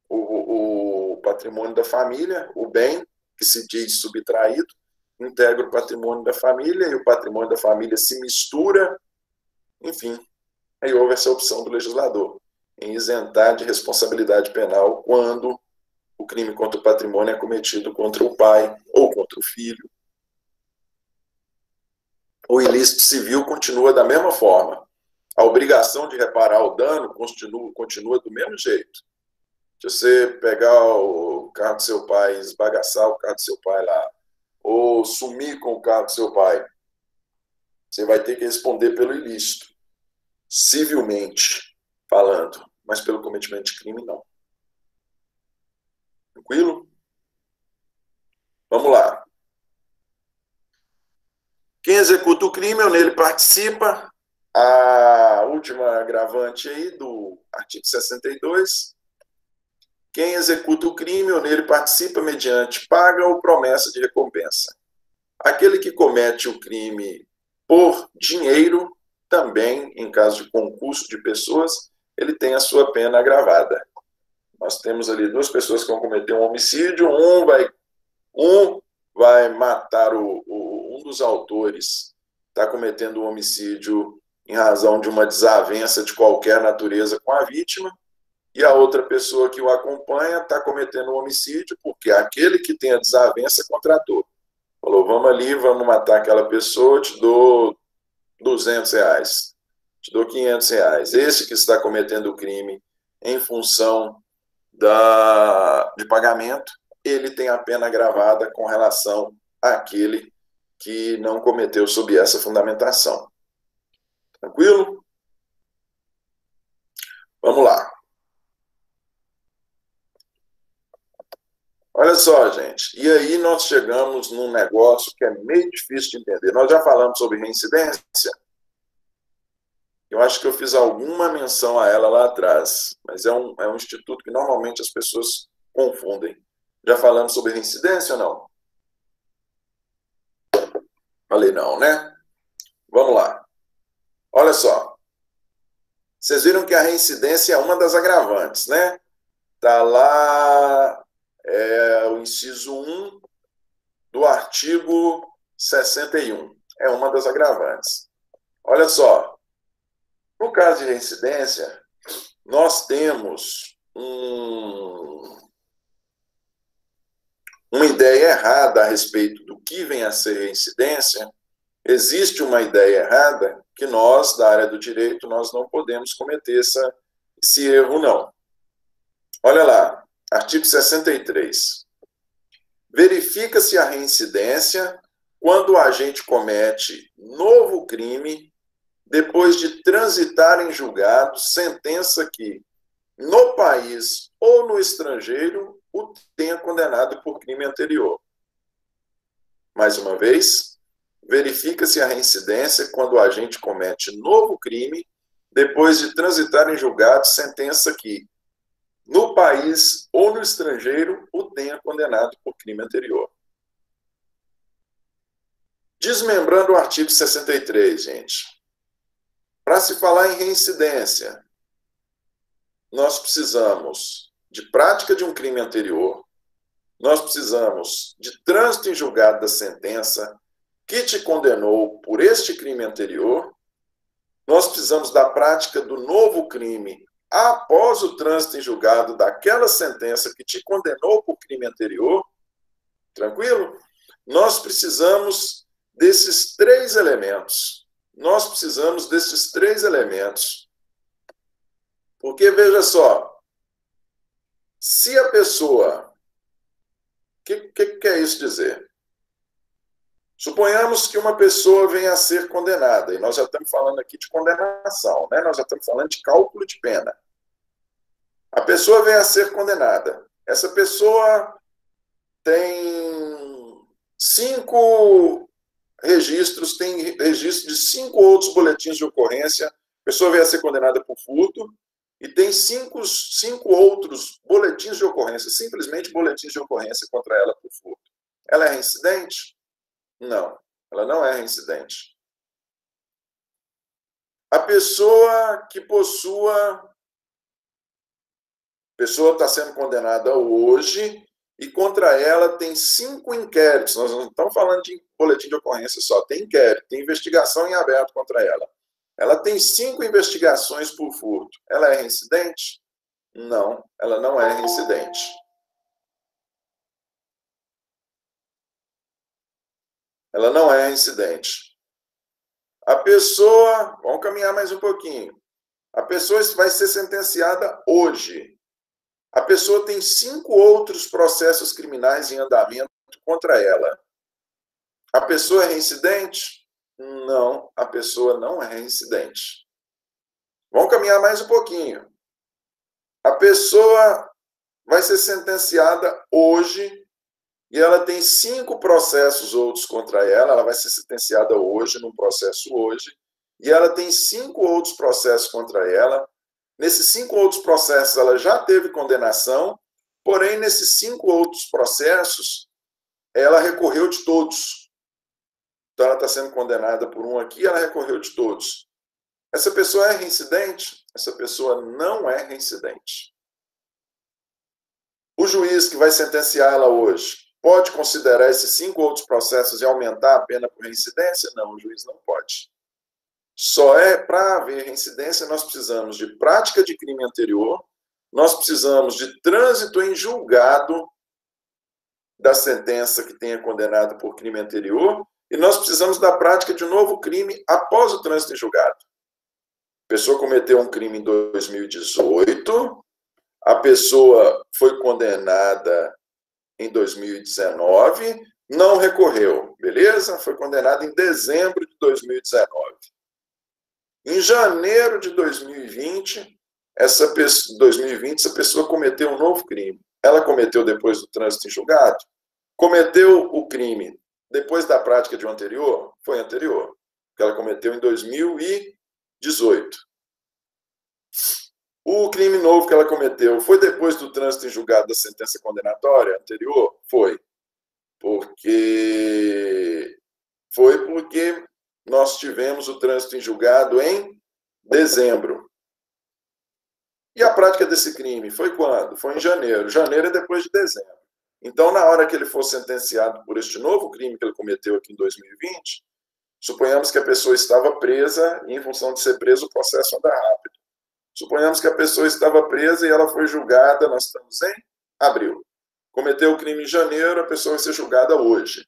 o patrimônio da família, o bem que se diz subtraído, integra o patrimônio da família e o patrimônio da família se mistura, enfim, aí houve essa opção do legislador em isentar de responsabilidade penal quando o crime contra o patrimônio é cometido contra o pai ou contra o filho. O ilícito civil continua da mesma forma. A obrigação de reparar o dano continua do mesmo jeito. Se você pegar o carro do seu pai, esbagaçar o carro do seu pai lá, ou sumir com o carro do seu pai, você vai ter que responder pelo ilícito, civilmente falando, mas pelo cometimento de crime, não. Tranquilo? Vamos lá. Quem executa o crime ou nele participa, a última agravante aí do artigo 62, quem executa o crime ou nele participa mediante paga ou promessa de recompensa. Aquele que comete o crime por dinheiro, também, em caso de concurso de pessoas, ele tem a sua pena agravada. Nós temos ali duas pessoas que vão cometer um homicídio, um vai matar um dos autores, está cometendo um homicídio em razão de uma desavença de qualquer natureza com a vítima, e a outra pessoa que o acompanha está cometendo um homicídio porque aquele que tem a desavença contratou. Falou, vamos ali, vamos matar aquela pessoa, te dou R$200, te dou R$500. Esse que está cometendo o crime em função de pagamento, ele tem a pena agravada com relação àquele que não cometeu sob essa fundamentação. Tranquilo? Vamos lá. Olha só, gente. E aí nós chegamos num negócio que é meio difícil de entender. Nós já falamos sobre reincidência. Eu acho que eu fiz alguma menção a ela lá atrás, mas é um instituto que normalmente as pessoas confundem. Já falamos sobre reincidência ou não? Falei não, né? Vamos lá. Olha só. Vocês viram que a reincidência é uma das agravantes, né? Está lá o inciso 1 do artigo 61. É uma das agravantes. Olha só. No caso de reincidência, nós temos uma ideia errada a respeito do que vem a ser reincidência. Existe uma ideia errada que nós, da área do direito, nós não podemos cometer esse erro, não. Olha lá, artigo 63. Verifica-se a reincidência quando o agente comete novo crime depois de transitar em julgado sentença que, no país ou no estrangeiro, o tenha condenado por crime anterior. Mais uma vez, verifica-se a reincidência quando o agente comete novo crime depois de transitar em julgado sentença que, no país ou no estrangeiro, o tenha condenado por crime anterior. Desmembrando o artigo 63, gente. Para se falar em reincidência, nós precisamos de prática de um crime anterior, nós precisamos de trânsito em julgado da sentença que te condenou por este crime anterior, nós precisamos da prática do novo crime após o trânsito em julgado daquela sentença que te condenou por crime anterior, tranquilo? Nós precisamos desses três elementos. Nós precisamos desses três elementos. Porque, veja só, se a pessoa... O que quer isso dizer? Suponhamos que uma pessoa venha a ser condenada, e nós já estamos falando aqui de condenação, né? Nós já estamos falando de cálculo de pena. A pessoa vem a ser condenada. Essa pessoa tem 5 registros, tem registro de 5 outros boletins de ocorrência. A pessoa vem a ser condenada por furto e tem 5 outros boletins de ocorrência, simplesmente boletins de ocorrência contra ela por furto. Ela é reincidente? Não, ela não é reincidente. A pessoa que possua... A pessoa está sendo condenada hoje e contra ela tem 5 inquéritos. Nós não estamos falando de boletim de ocorrência só, tem inquérito, tem investigação em aberto contra ela. Ela tem 5 investigações por furto. Ela é reincidente? Não, ela não é reincidente. Ela não é reincidente. A pessoa... Vamos caminhar mais um pouquinho. A pessoa vai ser sentenciada hoje. A pessoa tem 5 outros processos criminais em andamento contra ela. A pessoa é reincidente? Não, a pessoa não é reincidente. Vamos caminhar mais um pouquinho. A pessoa vai ser sentenciada hoje e ela tem 5 processos outros contra ela. Ela vai ser sentenciada hoje, num processo hoje, e ela tem 5 outros processos contra ela. Nesses 5 outros processos, ela já teve condenação, porém, nesses 5 outros processos, ela recorreu de todos. Então, ela está sendo condenada por um aqui, ela recorreu de todos. Essa pessoa é reincidente? Essa pessoa não é reincidente. O juiz que vai sentenciar ela hoje pode considerar esses 5 outros processos e aumentar a pena por reincidência? Não, o juiz não pode. Só é para haver reincidência, nós precisamos de prática de crime anterior, nós precisamos de trânsito em julgado da sentença que tenha condenado por crime anterior, e nós precisamos da prática de um novo crime após o trânsito em julgado. A pessoa cometeu um crime em 2018, a pessoa foi condenada em 2019, não recorreu, beleza? Foi condenada em dezembro de 2019. Em janeiro de 2020, essa pessoa cometeu um novo crime. Ela cometeu depois do trânsito em julgado? Cometeu o crime depois da prática de um anterior? Foi anterior, porque ela cometeu em 2018. O crime novo que ela cometeu foi depois do trânsito em julgado da sentença condenatória anterior? Foi. Porque nós tivemos o trânsito em julgado em dezembro. E a prática desse crime foi quando? Foi em janeiro. Janeiro é depois de dezembro. Então, na hora que ele for sentenciado por este novo crime que ele cometeu aqui em 2020, suponhamos que a pessoa estava presa e, em função de ser presa, o processo anda rápido. Suponhamos que a pessoa estava presa e ela foi julgada, nós estamos em abril. Cometeu o crime em janeiro, a pessoa vai ser julgada hoje.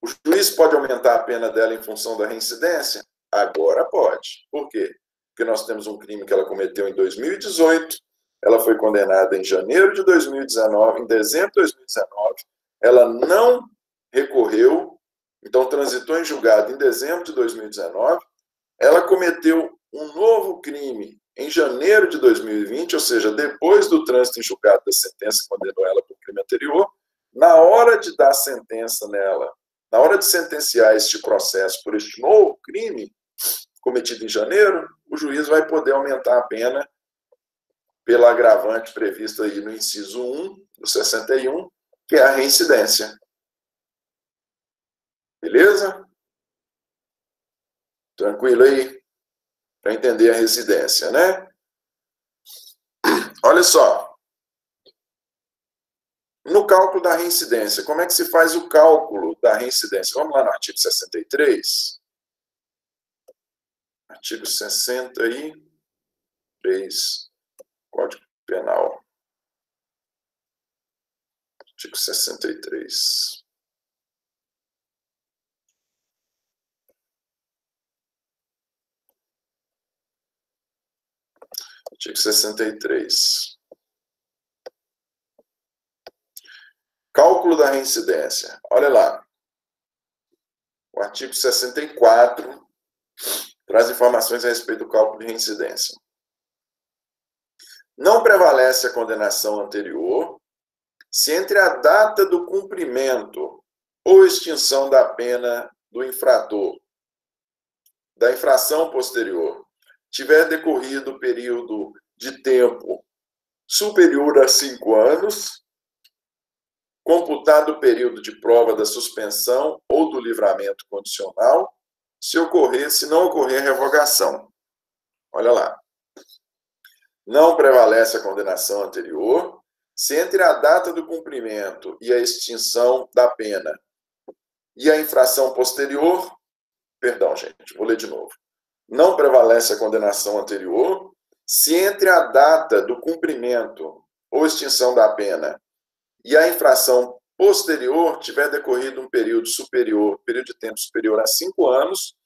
O juiz pode aumentar a pena dela em função da reincidência? Agora pode. Por quê? Porque nós temos um crime que ela cometeu em 2018, ela foi condenada em janeiro de 2019, em dezembro de 2019, ela não recorreu, então transitou em julgado em dezembro de 2019, ela cometeu um novo crime em janeiro de 2020, ou seja, depois do trânsito em julgado da sentença que condenou ela por crime anterior. Na hora de dar sentença nela, na hora de sentenciar este processo por este novo crime cometido em janeiro, o juiz vai poder aumentar a pena pela agravante prevista aí no inciso 1 do 61, que é a reincidência. Beleza? Tranquilo aí? Para entender a residência, né? Olha só. No cálculo da reincidência, como é que se faz o cálculo da reincidência? Vamos lá no artigo 63. Artigo 63, Código Penal. Artigo 63. Artigo 63. Cálculo da reincidência. Olha lá. O artigo 64 traz informações a respeito do cálculo de reincidência. Não prevalece a condenação anterior se entre a data do cumprimento ou extinção da pena do infrator, da infração posterior, tiver decorrido período de tempo superior a 5 anos, computado o período de prova da suspensão ou do livramento condicional, se não ocorrer revogação. Olha lá. Não prevalece a condenação anterior se entre a data do cumprimento e a extinção da pena e a infração posterior, perdão, gente, vou ler de novo. Não prevalece a condenação anterior se entre a data do cumprimento ou extinção da pena e a infração posterior tiver decorrido um período de tempo superior a 5 anos,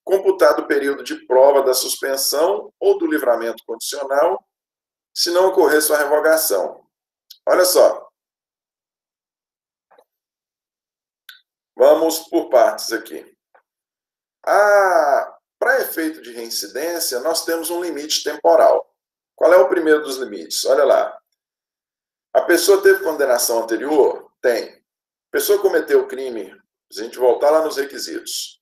computado o período de prova da suspensão ou do livramento condicional, se não ocorrer sua revogação. Olha só. Vamos por partes aqui. Para efeito de reincidência, nós temos um limite temporal. Qual é o primeiro dos limites? Olha lá. A pessoa teve condenação anterior? Tem. A pessoa cometeu o crime, se a gente voltar lá nos requisitos.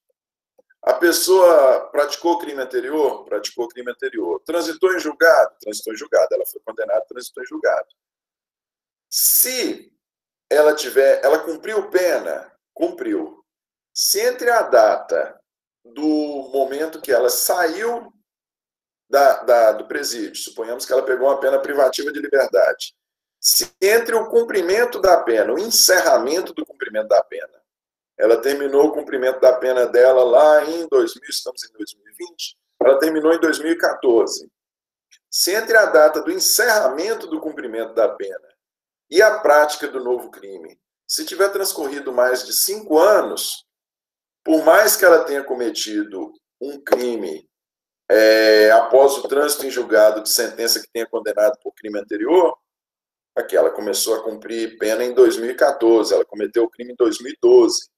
A pessoa praticou crime anterior? Praticou crime anterior. Transitou em julgado? Transitou em julgado. Ela foi condenada, transitou em julgado. Se ela cumpriu pena, cumpriu. Se entre a data do momento que ela saiu do presídio, suponhamos que ela pegou uma pena privativa de liberdade, se entre o cumprimento da pena, o encerramento do cumprimento da pena, ela terminou o cumprimento da pena dela lá em 2000, estamos em 2020, ela terminou em 2014. Se entre a data do encerramento do cumprimento da pena e a prática do novo crime, se tiver transcorrido mais de 5 anos, por mais que ela tenha cometido um crime após o trânsito em julgado de sentença que tenha condenado por crime anterior, aqui ela começou a cumprir pena em 2014, ela cometeu o crime em 2012.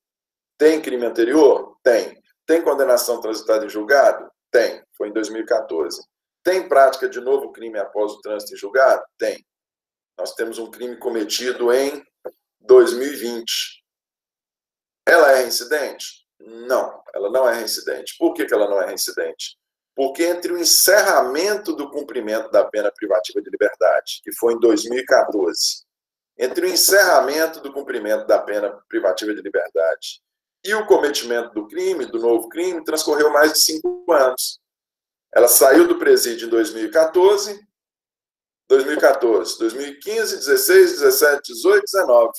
Tem crime anterior? Tem. Tem condenação transitada em julgado? Tem. Foi em 2014. Tem prática de novo crime após o trânsito em julgado? Tem. Nós temos um crime cometido em 2020. Ela é reincidente? Não, ela não é reincidente. Por que ela não é reincidente? Porque entre o encerramento do cumprimento da pena privativa de liberdade, que foi em 2014, entre o encerramento do cumprimento da pena privativa de liberdade e o cometimento do crime, do novo crime, transcorreu mais de 5 anos. Ela saiu do presídio em 2014, 2015, 16, 17, 18, 19.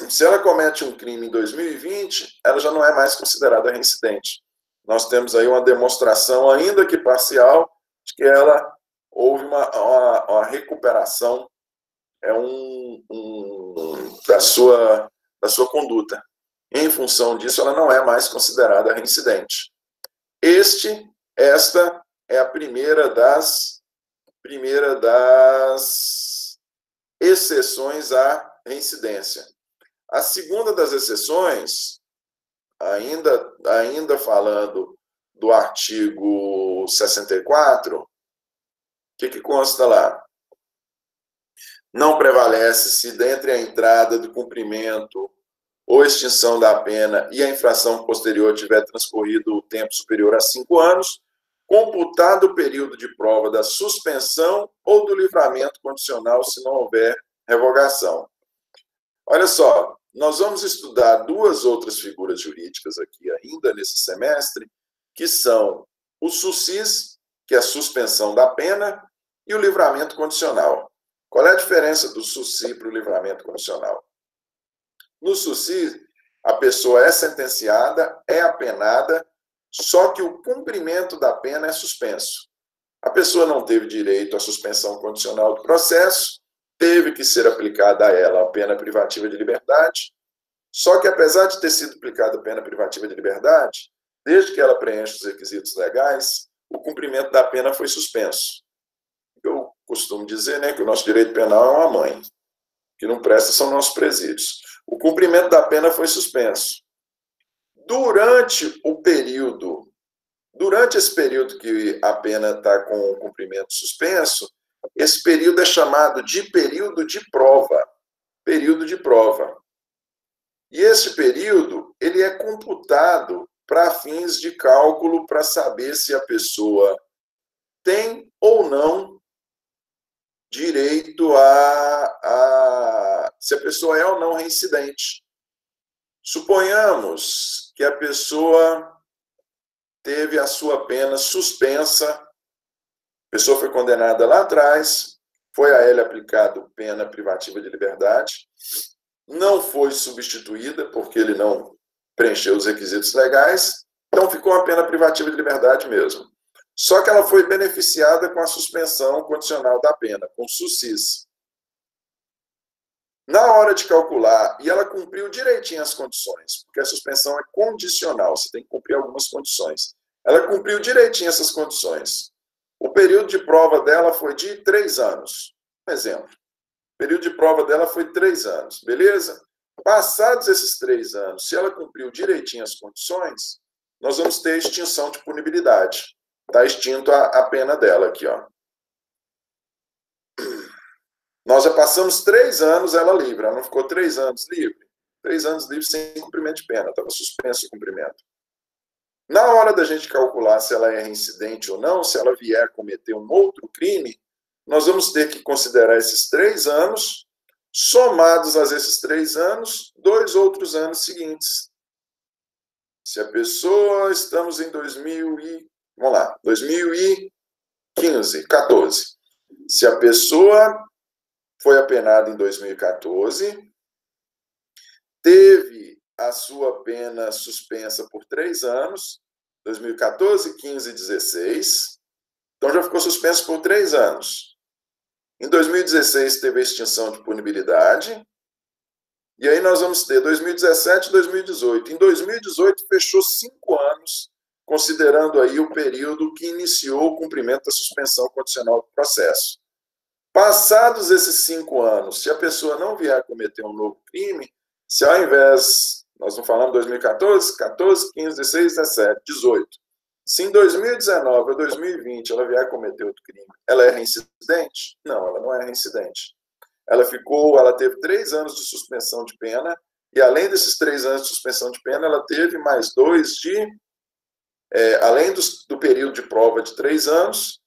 Se ela comete um crime em 2020, ela já não é mais considerada reincidente. Nós temos aí uma demonstração, ainda que parcial, de que ela houve uma recuperação da sua conduta. Em função disso, ela não é mais considerada reincidente. Esta é a primeira das exceções à reincidência. A segunda das exceções, ainda falando do artigo 64, o que consta lá? Não prevalece se dentre a entrada do cumprimento ou extinção da pena e a infração posterior tiver transcorrido o tempo superior a 5 anos, computado o período de prova da suspensão ou do livramento condicional se não houver revogação. Olha só, nós vamos estudar 2 outras figuras jurídicas aqui ainda nesse semestre, que são o SUSIS, que é a suspensão da pena, e o livramento condicional. Qual é a diferença do SUSI para o livramento condicional? No SUSI, a pessoa é sentenciada, é apenada, só que o cumprimento da pena é suspenso. A pessoa não teve direito à suspensão condicional do processo, teve que ser aplicada a ela a pena privativa de liberdade, só que apesar de ter sido aplicada a pena privativa de liberdade, desde que ela preenche os requisitos legais, o cumprimento da pena foi suspenso. Eu costumo dizer, né, que o nosso direito penal é uma mãe, que não presta são nossos presídios. O cumprimento da pena foi suspenso. Durante esse período que a pena está com o cumprimento suspenso, esse período é chamado de período de prova. Período de prova. E esse período, ele é computado para fins de cálculo para saber se a pessoa tem ou não direito se a pessoa é ou não reincidente. Suponhamos que a pessoa teve a sua pena suspensa pessoa foi condenada lá atrás, foi a ele aplicado pena privativa de liberdade, não foi substituída, porque ele não preencheu os requisitos legais, então ficou uma pena privativa de liberdade mesmo. Só que ela foi beneficiada com a suspensão condicional da pena, com SUSIS. Na hora de calcular, e ela cumpriu direitinho as condições, porque a suspensão é condicional, você tem que cumprir algumas condições. Ela cumpriu direitinho essas condições. O período de prova dela foi de 3 anos. Um exemplo. O período de prova dela foi 3 anos, beleza? Passados esses 3 anos, se ela cumpriu direitinho as condições, nós vamos ter extinção de punibilidade. Está extinto a pena dela aqui, ó. Nós já passamos 3 anos ela livre, ela não ficou 3 anos livre. 3 anos livre sem cumprimento de pena, estava suspenso o cumprimento. Na hora da gente calcular se ela é reincidente ou não, se ela vier cometer um outro crime, nós vamos ter que considerar esses 3 anos, somados a esses 3 anos, 2 outros anos seguintes. Se a pessoa, estamos em 2015, 14. Se a pessoa foi apenada em 2014, teve a sua pena suspensa por 3 anos, 2014, 15 e 16, então já ficou suspenso por 3 anos. Em 2016 teve a extinção de punibilidade, e aí nós vamos ter 2017 e 2018. Em 2018 fechou 5 anos, considerando aí o período que iniciou o cumprimento da suspensão condicional do processo. Passados esses 5 anos, se a pessoa não vier a cometer um novo crime, se ao invés, nós não falamos 2014, 14, 15, 16, 17, 18. Se em 2019 ou 2020 ela vier a cometer outro crime, ela é reincidente? Não, ela não é reincidente. Ela teve 3 anos de suspensão de pena, e além desses 3 anos de suspensão de pena, ela teve mais 2 além do período de prova de 3 anos,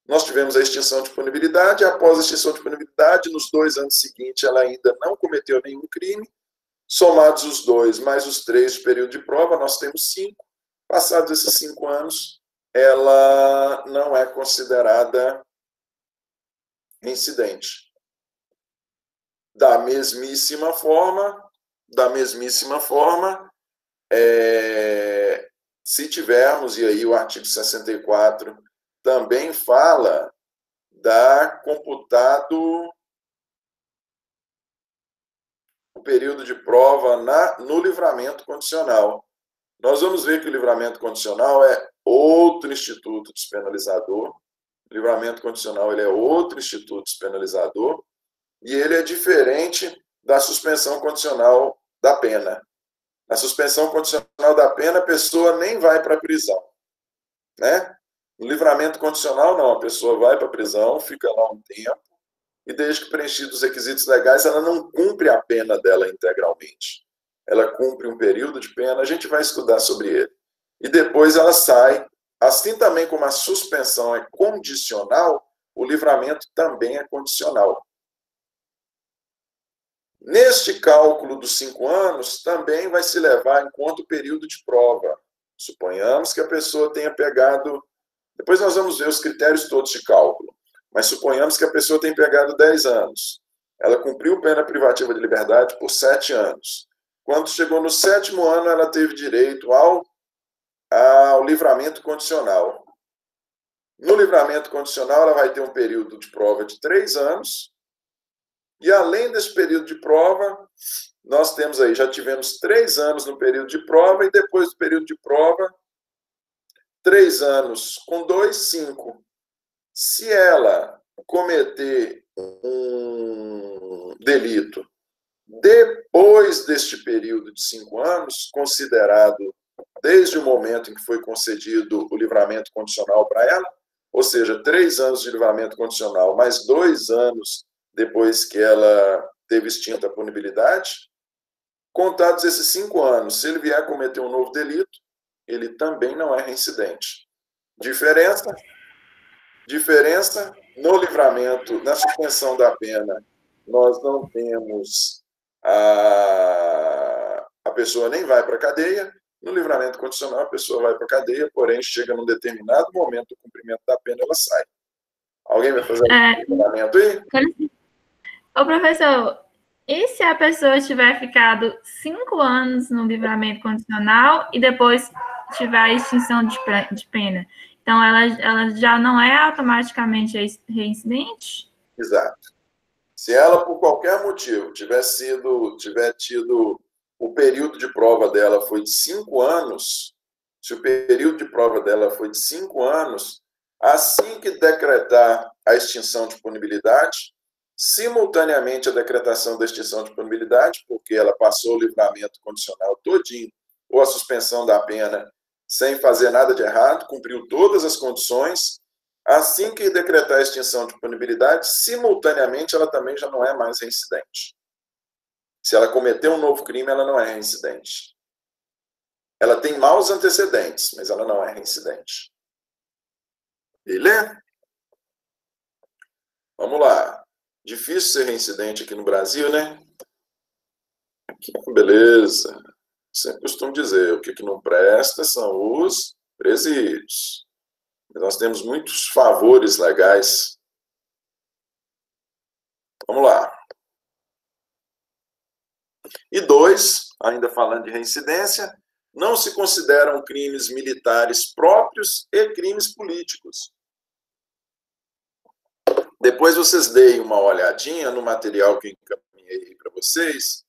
nós tivemos a extinção de punibilidade. Após a extinção de punibilidade, nos 2 anos seguintes, ela ainda não cometeu nenhum crime. Somados os 2 mais os 3 de período de prova, nós temos 5. Passados esses 5 anos, ela não é considerada reincidente. Da mesmíssima forma, se tivermos, e aí o artigo 64 também fala da computado o período de prova no livramento condicional. Nós vamos ver que o livramento condicional é outro instituto despenalizador. O livramento condicional ele é outro instituto despenalizador e ele é diferente da suspensão condicional da pena. Na suspensão condicional da pena, a pessoa nem vai para a prisão, né? No livramento condicional, não. A pessoa vai para a prisão, fica lá um tempo, e desde que preenchidos os requisitos legais, ela não cumpre a pena dela integralmente. Ela cumpre um período de pena, a gente vai estudar sobre ele. E depois ela sai. Assim também como a suspensão é condicional, o livramento também é condicional. Neste cálculo dos 5 anos, também vai se levar em conta o período de prova. Suponhamos que a pessoa tenha pegado... Depois nós vamos ver os critérios todos de cálculo. Mas suponhamos que a pessoa tenha pegado 10 anos. Ela cumpriu pena privativa de liberdade por 7 anos. Quando chegou no 7º ano, ela teve direito ao livramento condicional. No livramento condicional, ela vai ter um período de prova de 3 anos. E além desse período de prova, nós temos aí, já tivemos 3 anos no período de prova, e depois do período de prova, 3 anos com 2, 5. Se ela cometer um delito depois deste período de 5 anos, considerado desde o momento em que foi concedido o livramento condicional para ela, ou seja, 3 anos de livramento condicional, mais 2 anos depois que ela teve extinta a punibilidade, contados esses 5 anos, se ele vier a cometer um novo delito, ele também não é reincidente. Diferença no livramento, na suspensão da pena, nós não temos a pessoa nem vai para a cadeia. No livramento condicional, a pessoa vai para a cadeia, porém, chega num determinado momento do cumprimento da pena, ela sai. Alguém vai fazer um livramento aí? Ô, professor, e se a pessoa tiver ficado 5 anos no livramento condicional e depois tiver a extinção de pena? Então, ela já não é automaticamente reincidente? Exato. Se ela, por qualquer motivo, tiver tido o período de prova dela foi de 5 anos, se o período de prova dela foi de 5 anos, assim que decretar a extinção de punibilidade, simultaneamente a decretação da extinção de punibilidade, porque ela passou o livramento condicional todinho, ou a suspensão da pena sem fazer nada de errado, cumpriu todas as condições, assim que decretar a extinção de punibilidade, simultaneamente ela também já não é mais reincidente. Se ela cometer um novo crime, ela não é reincidente. Ela tem maus antecedentes, mas ela não é reincidente. Beleza? Vamos lá. Difícil ser reincidente aqui no Brasil, né? Beleza. Sempre costumo dizer, o que não presta são os presídios. Nós temos muitos favores legais. Vamos lá. E 2, ainda falando de reincidência, não se consideram crimes militares próprios e crimes políticos. Depois vocês deem uma olhadinha no material que encaminhei para vocês.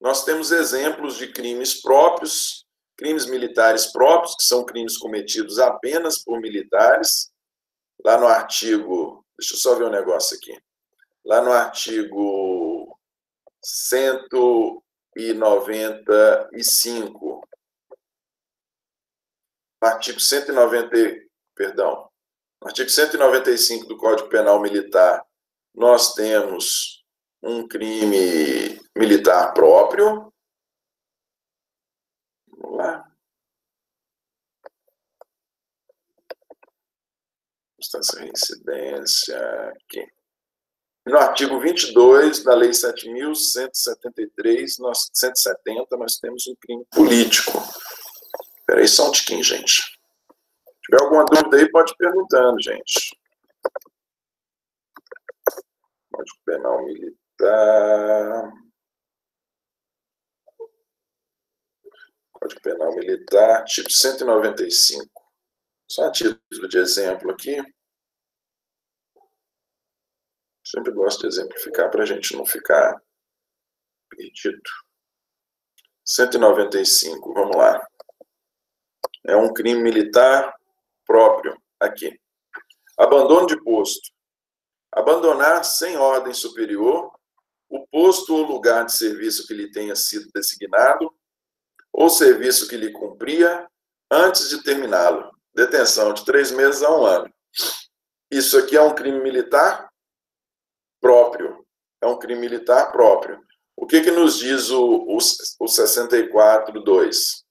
Nós temos exemplos de crimes próprios, crimes militares próprios, que são crimes cometidos apenas por militares. Lá no artigo, deixa eu só ver um negócio aqui. Lá no artigo 195. Artigo 195 do Código Penal Militar, nós temos um crime militar próprio. Vamos lá. Substância reincidência aqui. No artigo 22 da Lei 7.173, 170, nós temos um crime político. Espera aí só um tiquinho, gente. Se tiver alguma dúvida aí, pode ir perguntando, gente. Código Penal Militar. Código Penal Militar, artigo 195. Só a título de exemplo aqui. Sempre gosto de exemplificar para a gente não ficar perdido. 195, vamos lá. É um crime militar próprio, aqui. Abandono de posto. Abandonar sem ordem superior o posto ou lugar de serviço que lhe tenha sido designado ou serviço que lhe cumpria antes de terminá-lo. Detenção de 3 meses a 1 ano. Isso aqui é um crime militar próprio. É um crime militar próprio. O que nos diz o 64.2?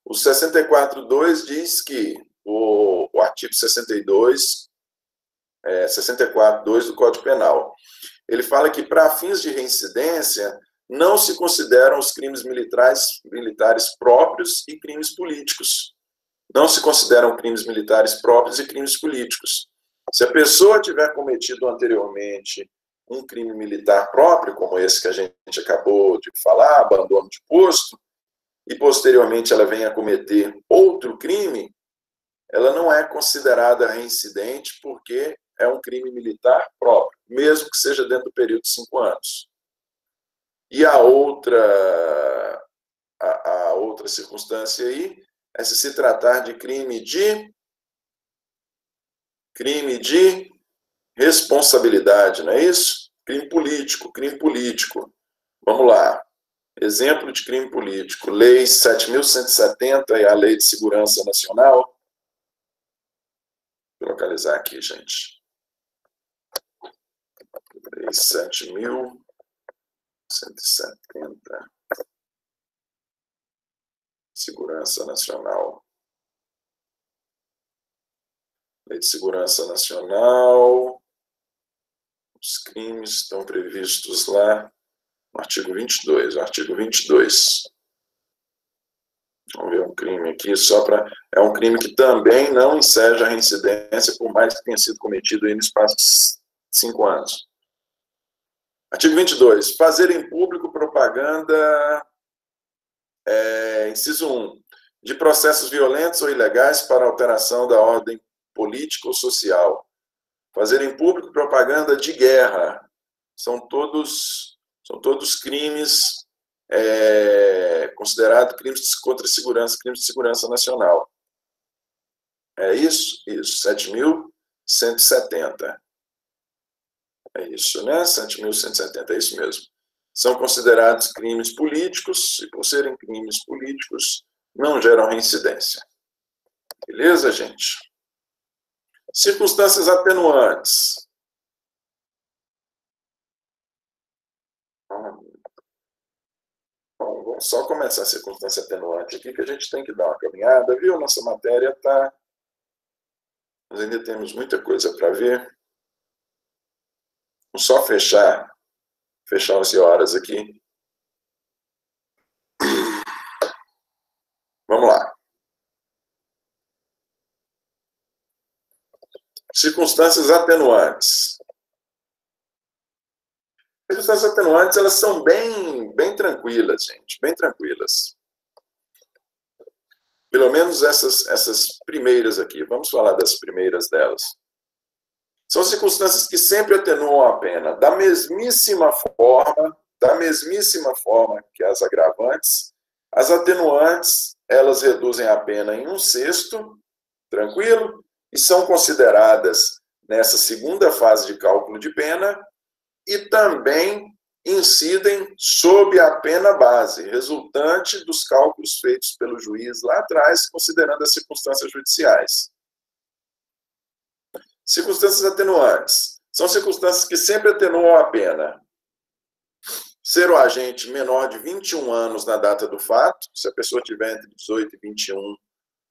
O 64.2 diz que o artigo 64.2 do Código Penal, ele fala que para fins de reincidência não se consideram os crimes militares próprios e crimes políticos. Não se consideram crimes militares próprios e crimes políticos. Se a pessoa tiver cometido anteriormente um crime militar próprio, como esse que a gente acabou de falar, abandono de posto, e posteriormente ela venha a cometer outro crime, ela não é considerada reincidente porque é um crime militar próprio, mesmo que seja dentro do período de 5 anos. E a outra circunstância aí é se tratar de crime de responsabilidade, não é isso? Crime político. Vamos lá. Exemplo de crime político. Lei 7.170 e a Lei de Segurança Nacional. Vou localizar aqui, gente. Lei 7.170. Segurança Nacional. Lei de Segurança Nacional. Os crimes estão previstos lá no artigo 22. Artigo 22. Vamos ver um crime aqui, só para... É um crime que também não enseja a reincidência, por mais que tenha sido cometido aí no espaço de 5 anos. Artigo 22. Fazer em público propaganda, inciso 1, de processos violentos ou ilegais para alteração da ordem política ou social. Fazer em público propaganda de guerra. São todos crimes considerados crimes contra a segurança, crimes de segurança nacional. É isso? Isso, 7.170. É isso, né? 7.170, é isso mesmo. São considerados crimes políticos e, por serem crimes políticos, não geram reincidência. Beleza, gente? Circunstâncias atenuantes. Bom, vamos só começar a circunstância atenuante aqui, que a gente tem que dar uma caminhada, viu? Nossa matéria está... Nós ainda temos muita coisa para ver. Vamos só fechar 11 horas aqui. Vamos lá. Circunstâncias atenuantes. As circunstâncias atenuantes, elas são bem tranquilas, gente, bem tranquilas. Pelo menos essas primeiras aqui. Vamos falar das primeiras delas. São circunstâncias que sempre atenuam a pena, da mesmíssima forma que as agravantes. As atenuantes, elas reduzem a pena em 1/6, tranquilo, e são consideradas nessa segunda fase de cálculo de pena, e também incidem sob a pena base, resultante dos cálculos feitos pelo juiz lá atrás, considerando as circunstâncias judiciais. Circunstâncias atenuantes. São circunstâncias que sempre atenuam a pena. Ser o agente menor de 21 anos na data do fato, se a pessoa tiver entre 18 e 21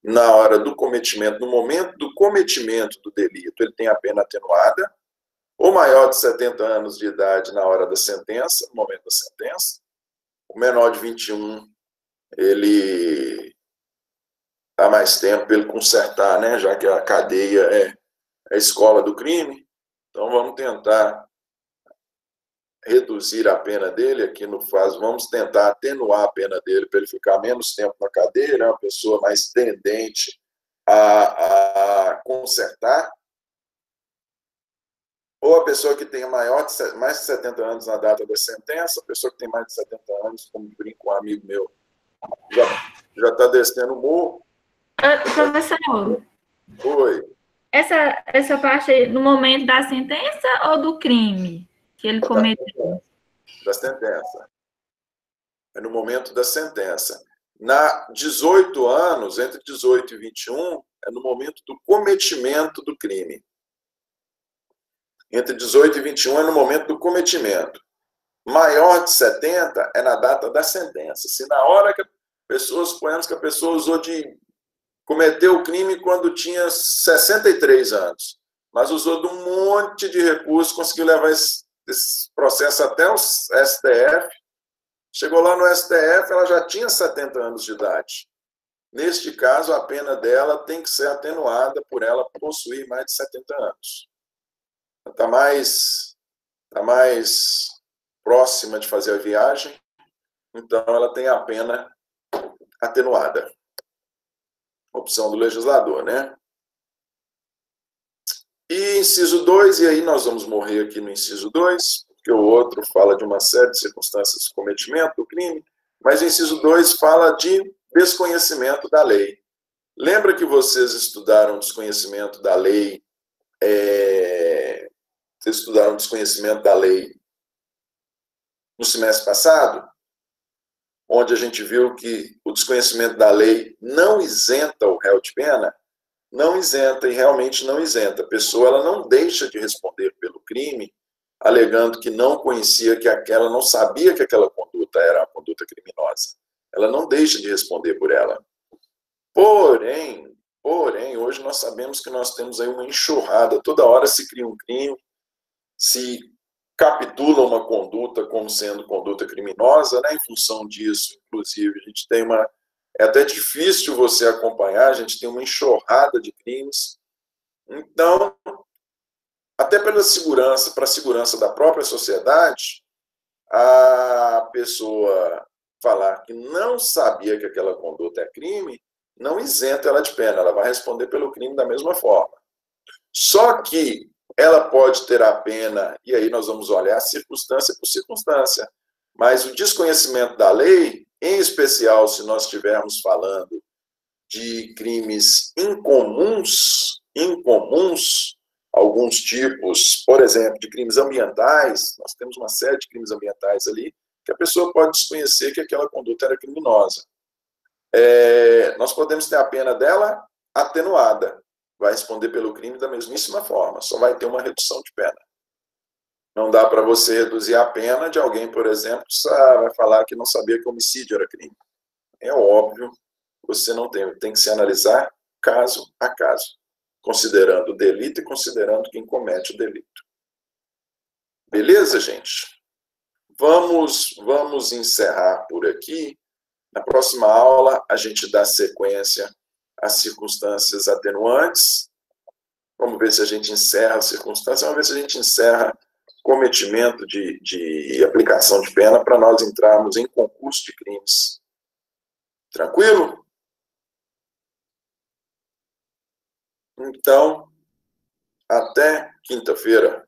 na hora do cometimento, no momento do cometimento do delito, ele tem a pena atenuada, ou maior de 70 anos de idade na hora da sentença, no momento da sentença. O menor de 21, ele há mais tempo para ele consertar, né? Já que a cadeia é a escola do crime. Então, vamos tentar reduzir a pena dele aqui no caso, vamos tentar atenuar a pena dele para ele ficar menos tempo na cadeia, né? Uma pessoa mais tendente a consertar. Ou a pessoa que tem mais de 70 anos na data da sentença, a pessoa que tem mais de 70 anos, como brinca um amigo meu, já está descendo o morro. Professor. Oi. Essa parte aí, no momento da sentença ou do crime que ele cometeu? Da sentença. É no momento da sentença. Na 18 anos, entre 18 e 21, é no momento do cometimento do crime. Entre 18 e 21 é no momento do cometimento. Maior de 70 é na data da sentença. Se na hora que a pessoa, suponhamos que a pessoa cometeu o crime quando tinha 63 anos, mas usou de um monte de recursos, conseguiu levar esse processo até o STF, chegou lá no STF, ela já tinha 70 anos de idade. Neste caso, a pena dela tem que ser atenuada por ela possuir mais de 70 anos. Está mais próxima de fazer a viagem, então ela tem a pena atenuada. Opção do legislador, né? E inciso 2, e aí nós vamos morrer aqui no inciso 2, porque o outro fala de uma série de circunstâncias de cometimento do crime, mas o inciso 2 fala de desconhecimento da lei. Lembra que vocês estudaram desconhecimento da lei, no semestre passado, onde a gente viu que o desconhecimento da lei não isenta o réu de pena? Não isenta, e realmente não isenta. A pessoa ela não deixa de responder pelo crime, alegando que não conhecia, ela não sabia que aquela conduta era uma conduta criminosa. Ela não deixa de responder por ela. Porém, hoje nós sabemos que nós temos aí uma enxurrada, toda hora se cria um crime, se capitula uma conduta como sendo conduta criminosa, né? Em função disso, inclusive, a gente tem uma É até difícil você acompanhar, a gente tem uma enxurrada de crimes. Então, até pela segurança, para a segurança da própria sociedade, a pessoa falar que não sabia que aquela conduta é crime, não isenta ela de pena, ela vai responder pelo crime da mesma forma. Só que ela pode ter a pena, e aí nós vamos olhar circunstância por circunstância, mas o desconhecimento da lei, em especial se nós estivermos falando de crimes incomuns, alguns tipos, por exemplo, de crimes ambientais, nós temos uma série de crimes ambientais ali, que a pessoa pode desconhecer que aquela conduta era criminosa. Nós podemos ter a pena dela atenuada, vai responder pelo crime da mesmíssima forma, só vai ter uma redução de pena. Não dá para você reduzir a pena de alguém, por exemplo, que vai falar que não sabia que homicídio era crime. É óbvio, você não tem que se analisar caso a caso, considerando o delito e considerando quem comete o delito. Beleza, gente? Vamos encerrar por aqui. Na próxima aula, a gente dá sequência às circunstâncias atenuantes. Vamos ver se a gente encerra as circunstâncias, vamos ver se a gente encerra cometimento de aplicação de pena para nós entrarmos em concurso de crimes. Tranquilo? Então, até quinta-feira.